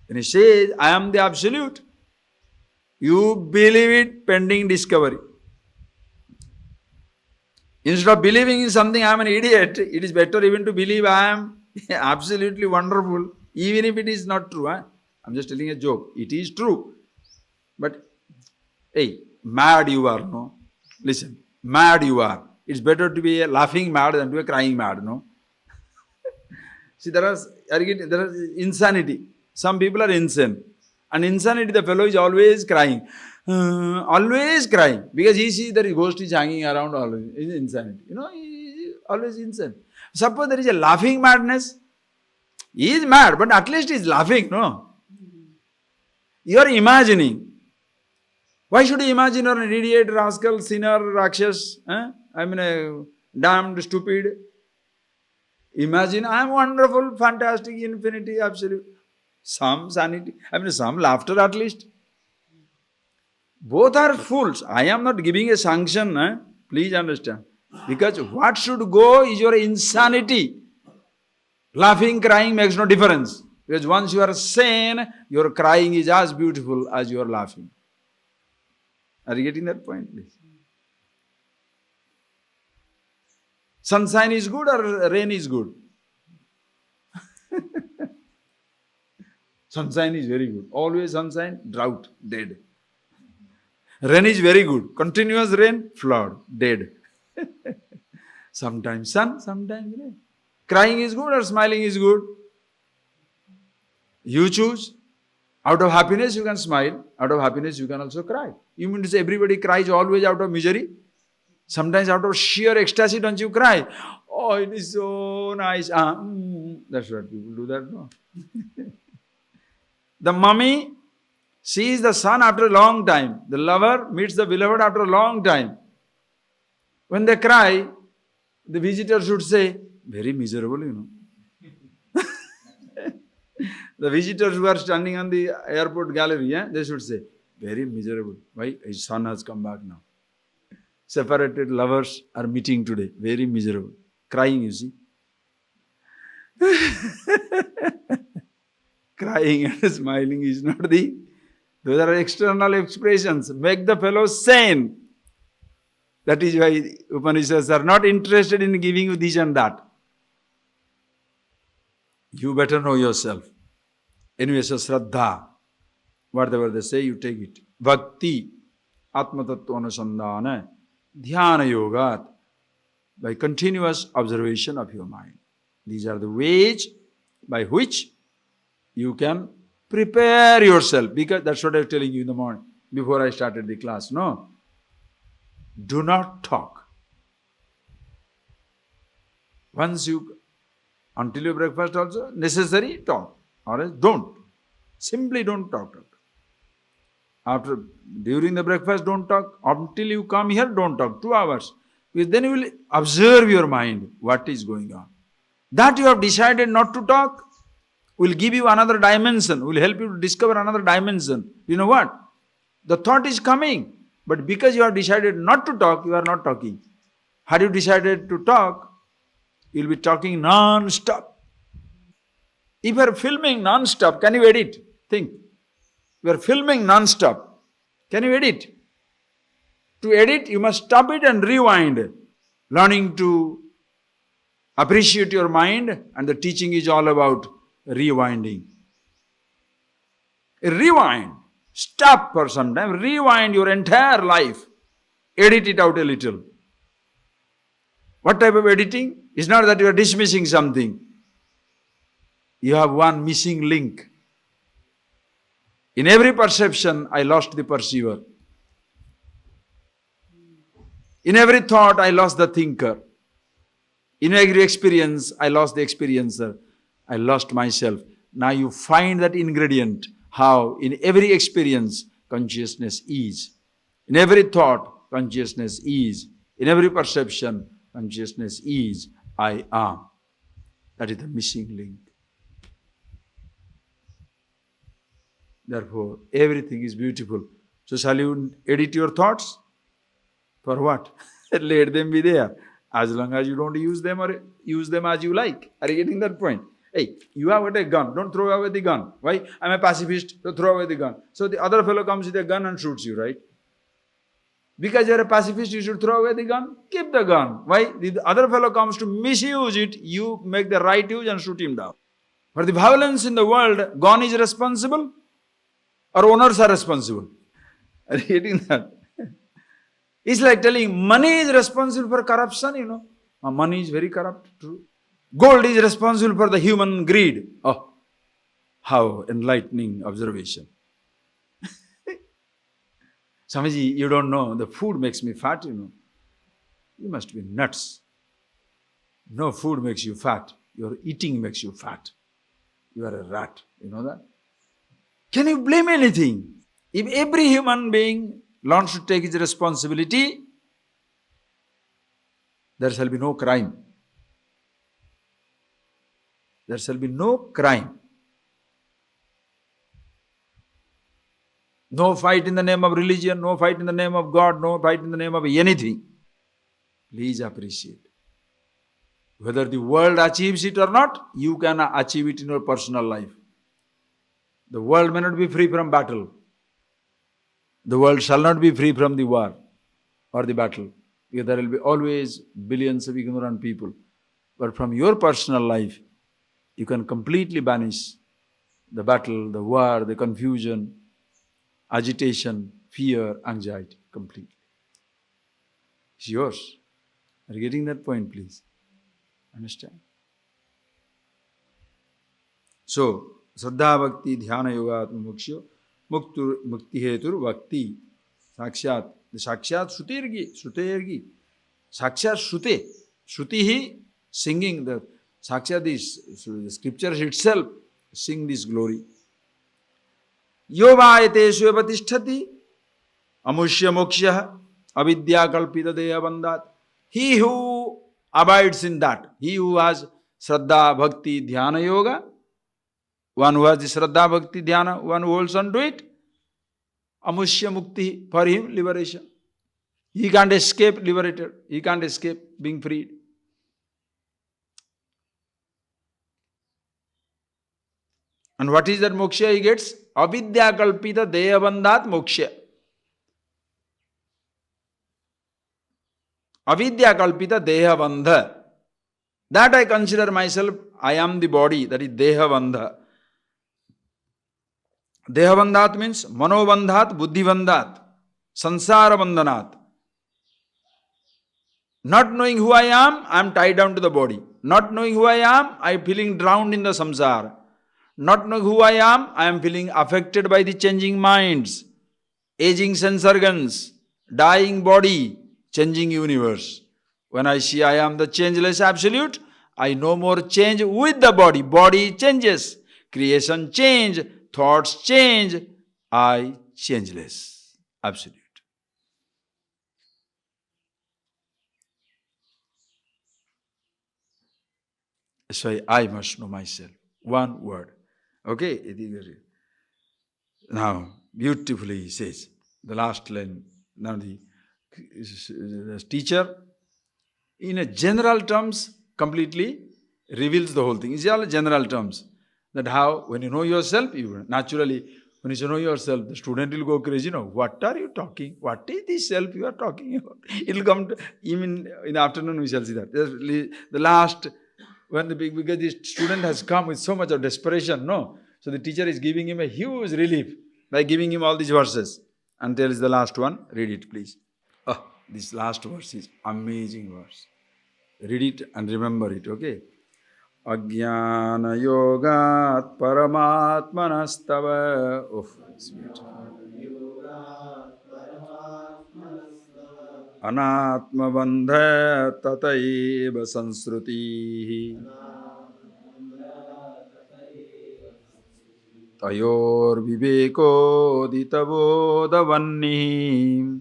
When he says, I am the Absolute, you believe it pending discovery. Instead of believing in something, I am an idiot, it is better even to believe I am absolutely wonderful, even if it is not true. I'm just telling a joke. It is true. But, hey, mad you are, no? Listen, mad you are. It's better to be a laughing mad than to be a crying mad, no? See, there is insanity. Some people are insane. And insanity, the fellow is always crying. Always crying. Because he sees that a ghost is hanging around always. It's insanity. You know, he is always insane. Suppose there is a laughing madness. He is mad, but at least he is laughing, no? You are imagining. Why should you imagine you're an idiot, rascal, sinner, rakshas? Damned, stupid. Imagine I am wonderful, fantastic, infinity, absolute. Some sanity, some laughter at least. Both are fools. I am not giving a sanction, please understand. Because what should go is your insanity. Laughing, crying makes no difference. Because once you are sane, your crying is as beautiful as your laughing. Are you getting that point, please? Sunshine is good or rain is good? Sunshine is very good. Always sunshine, drought, dead. Rain is very good. Continuous rain, flood, dead. Sometimes sun, sometimes rain. Crying is good or smiling is good? You choose. Out of happiness you can smile. Out of happiness you can also cry. You mean to say everybody cries always out of misery? Sometimes out of sheer ecstasy, don't you cry? Oh, it is so nice. That's what people do that, no? The mummy sees the son after a long time. The lover meets the beloved after a long time. When they cry, the visitor should say, very miserable, you know. The visitors who are standing on the airport gallery, they should say, very miserable. Why? His son has come back now. Separated lovers are meeting today. Very miserable. Crying, you see. Crying and smiling is not those are external expressions. Make the fellow sane. That is why Upanishads are not interested in giving you this and that. You better know yourself. Anyway, so Shraddha, whatever they say, you take it. Bhakti, Atma Tattva Anusandhana, Dhyana Yogat, by continuous observation of your mind. These are the ways by which you can prepare yourself. Because that's what I was telling you in the morning, before I started the class. No. Do not talk. Until your breakfast also, necessary, talk. Or else don't. Simply don't talk. During the breakfast, don't talk. Until you come here, don't talk. 2 hours. Because then you will observe your mind, what is going on. That you have decided not to talk will give you another dimension, will help you to discover another dimension. You know what? The thought is coming, but because you have decided not to talk, you are not talking. Had you decided to talk, you will be talking non-stop. If you are filming non-stop, can you edit? Think. You are filming non-stop. Can you edit? To edit, you must stop it and rewind. Learning to appreciate your mind, and the teaching is all about rewinding. Rewind. Stop for some time. Rewind your entire life. Edit it out a little. What type of editing? It's not that you are dismissing something. You have one missing link. In every perception, I lost the perceiver. In every thought, I lost the thinker. In every experience, I lost the experiencer. I lost myself. Now you find that ingredient, how in every experience, consciousness is. In every thought, consciousness is. In every perception, consciousness is. I am. That is the missing link. Therefore, everything is beautiful. So shall you edit your thoughts? For what? Let them be there. As long as you don't use them or use them as you like. Are you getting that point? Hey, you have got a gun. Don't throw away the gun. Why? I'm a pacifist, so throw away the gun. So the other fellow comes with a gun and shoots you, right? Because you're a pacifist, you should throw away the gun. Keep the gun. Why? The other fellow comes to misuse it. You make the right use and shoot him down. For the violence in the world, gun is responsible or owners are responsible. Are you getting that? It's like telling money is responsible for corruption, you know. Money is very corrupt, true. Gold is responsible for the human greed. Oh, how enlightening observation. Swamiji, you don't know, the food makes me fat, you know. You must be nuts. No food makes you fat. Your eating makes you fat. You are a rat, you know that? Can you blame anything? If every human being learns to take his responsibility, there shall be no crime. There shall be no crime. No fight in the name of religion, no fight in the name of God, no fight in the name of anything. Please appreciate. Whether the world achieves it or not, you can achieve it in your personal life. The world may not be free from battle. The world shall not be free from the war or the battle. Because there will be always billions of ignorant people. But from your personal life, you can completely banish the battle, the war, the confusion, agitation, fear, anxiety, completely. It's yours. Are you getting that point, please? Understand? So, Shraddha Bhakti Dhyana Yoga Mukshyo Mukti Hetur Bhakti Sakshat. The Sakshat Srutergi. Sakshat Shruti. Shruti singing the Sakshat, the scriptures itself sing this glory. Yo vayateshu evatisthati amushya moksha avidya kalpita deya bandhat. He who abides in that, he who has Shraddha, Bhakti, Dhyana Yoga, one who has the Shraddha, Bhakti, Dhyana, one who holds on to it, amushya mukti, for him liberation. He can't escape liberated. He can't escape being freed. And what is that moksha he gets? Avidya kalpita deya bandhat moksha. Avidya kalpita deha bandha. That I consider myself, I am the body, that is deha bandha. Deha bandhat means mano bandhat, buddhi bandhat, sansara bandhanat. Not knowing who I am tied down to the body. Not knowing who I am feeling drowned in the samsara. Not knowing who I am feeling affected by the changing minds, aging sense organs, dying body, changing universe. When I see I am the changeless absolute, I no more change with the body. Body changes. Creation change. Thoughts change. I changeless. Absolute. So I must know myself. One word. Okay? Now, beautifully he says, the last line. Now the teacher, in a general terms, completely reveals the whole thing. It's all general terms. That how, when you know yourself, you naturally, when you know yourself, the student will go crazy. No, what are you talking? What is this self you are talking about? It will come to, even in the afternoon we shall see that. The last, because the student has come with so much of desperation, no? So the teacher is giving him a huge relief by giving him all these verses. Until is the last one. Read it, please. Oh, this last verse is amazing verse. Read it and remember it, okay? Ajnana yogat paramatmanastava. Oh, it's beautiful. Anatma bandha tataiva sansruti. Tayor viveko ditavodavani.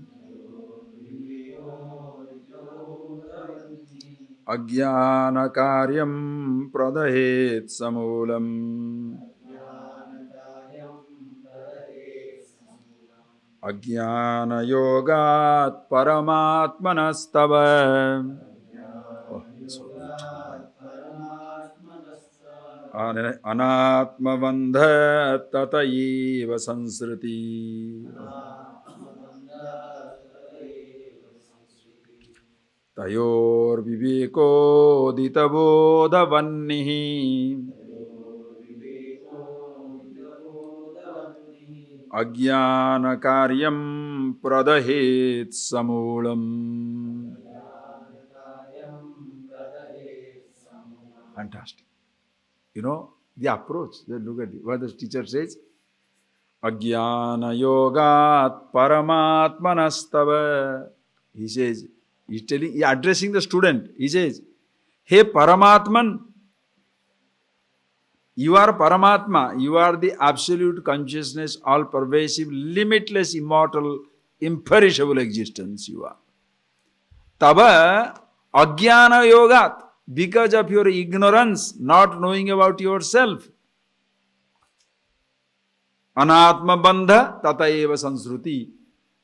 Ajnana karyam pradahet samulam. Ajnana yogat paramatmanastava. Oh, so beautiful. Anatma bandha tataiva sansruti. Tayor viveko ditavodavani. Ajnana karyam pradahet samulam. Fantastic. You know, the approach. Look at it. What the teacher says. Ajnana yogat paramatmanastava. He says, he's addressing the student. He says, hey Paramatman, you are Paramatma. You are the absolute consciousness, all-pervasive, limitless, immortal, imperishable existence you are. Tava ajnana yogat. Because of your ignorance, not knowing about yourself. Anatma bandha tataiva sansruti.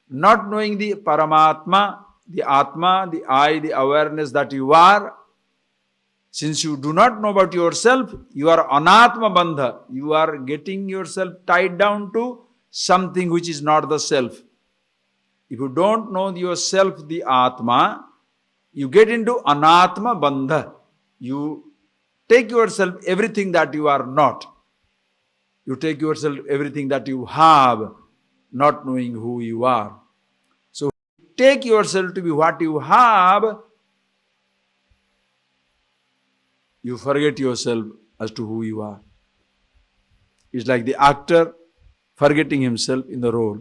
Not knowing the Paramatma, the Atma, the I, the awareness that you are. Since you do not know about yourself, you are anatma bandha. You are getting yourself tied down to something which is not the self. If you don't know yourself, the Atma, you get into anatma bandha. You take yourself everything that you are not. You take yourself everything that you have, not knowing who you are. So take yourself to be what you have, you forget yourself as to who you are. It's like the actor forgetting himself in the role.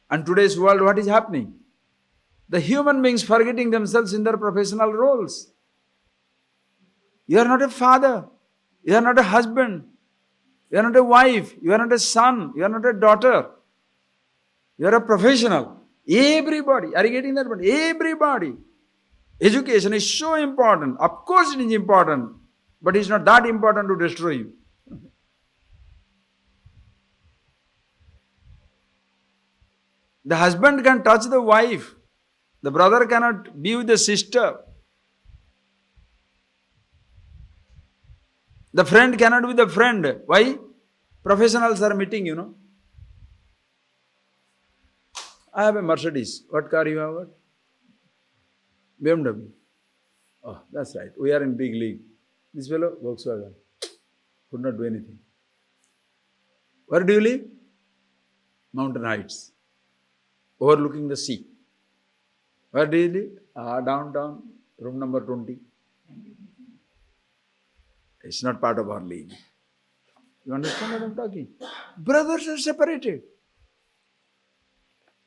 And today's world, what is happening? The human beings forgetting themselves in their professional roles. You are not a father. You are not a husband. You are not a wife. You are not a son. You are not a daughter. You are a professional. Everybody. Are you getting that point? Everybody. Education is so important. Of course it is important. But it's not that important to destroy you. The husband can touch the wife. The brother cannot be with the sister. The friend cannot be the friend. Why? Professionals are meeting, you know. I have a Mercedes. What car you have? What? BMW. Oh, that's right. We are in big league. This fellow, Volkswagen. Could not do anything. Where do you live? Mountain Heights. Overlooking the sea. Where do you live? Downtown, room number 20. It's not part of our league. You understand what I'm talking? Brothers are separated.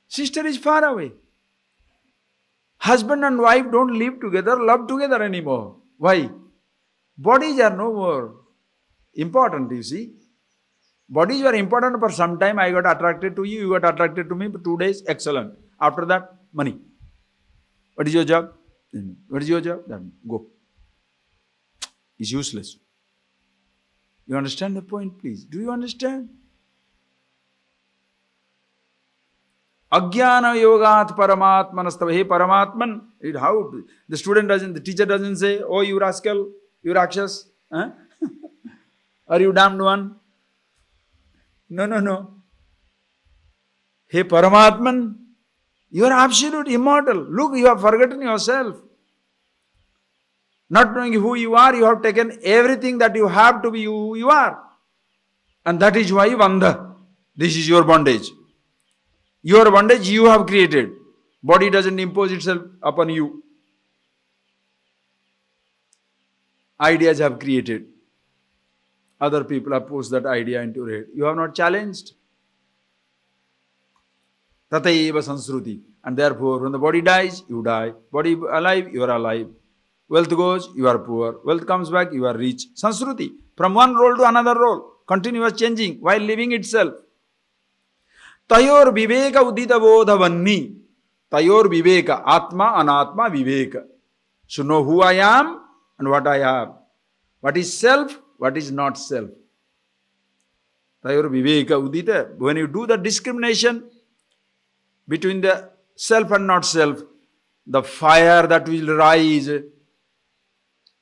Sister is far away. Husband and wife don't live together, love together anymore. Why? Bodies are no more important, you see. Bodies were important for some time. I got attracted to you, you got attracted to me for 2 days. Excellent. After that, money. What is your job? What is your job? Then go. It's useless. You understand the point, please? Do you understand? Ajnana yogat paramatmanastava. Hey Paramatman. How? The student doesn't, the teacher doesn't say, oh you rascal, you rakshas. Huh? Are you damned one? No. Hey Paramatman, you are absolute immortal. Look, you have forgotten yourself. Not knowing who you are, you have taken everything that you have to be who you are. And that is why Vanda. This is your bondage. Your bondage you have created. Body doesn't impose itself upon you. Ideas have created. Other people have pushed that idea into your head. You have not challenged. Tataiva sansruti. And therefore, when the body dies, you die. Body alive, you are alive. Wealth goes, you are poor. Wealth comes back, you are rich. Sansruti. From one role to another role. Continuous changing while living itself. Tayor viveka udita bodhavanni. Tayor viveka. Atma, anatma, viveka. So know who I am and what I have. What is self, what is not self. Tayor viveka udita. When you do the discrimination between the self and not self, the fire that will rise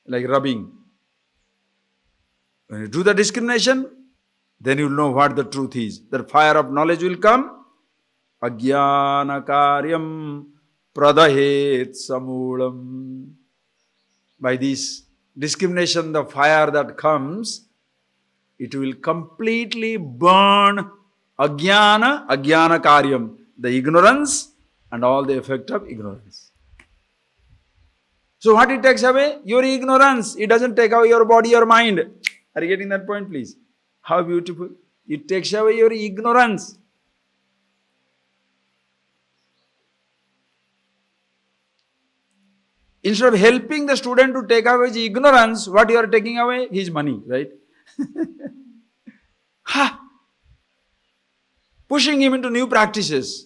like rubbing. When you do the discrimination, then you will know what the truth is. The fire of knowledge will come. Ajnana karyam pradahet samulam. By this discrimination, the fire that comes, it will completely burn ajnana karyam, the ignorance and all the effect of ignorance. So what it takes away? Your ignorance. It doesn't take away your body or mind. Are you getting that point, please? How beautiful. It takes away your ignorance. Instead of helping the student to take away his ignorance, what you are taking away? His money, right? Pushing him into new practices.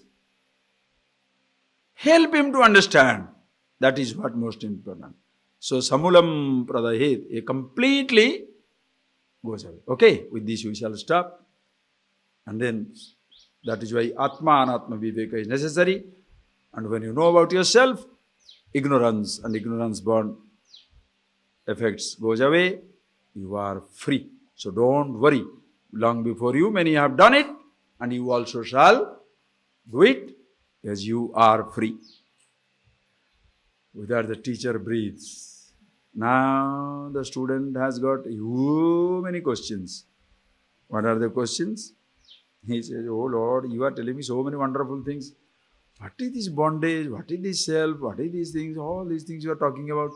Help him to understand. That is what most important. So, samulam pradahet, it completely goes away. Okay, with this we shall stop. And then, that is why Atma Anatma Viveka is necessary. And when you know about yourself, ignorance and ignorance-born effects goes away. You are free. So, don't worry. Long before you, many have done it. And you also shall do it as you are free. With that, the teacher breathes. Now, the student has got so many questions. What are the questions? He says, oh Lord, you are telling me so many wonderful things. What is this bondage? What is this self? What is these things? All these things you are talking about.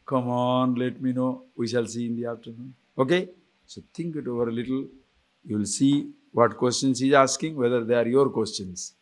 Come on, let me know. We shall see in the afternoon. Okay? So think it over a little. You will see what questions he is asking, whether they are your questions.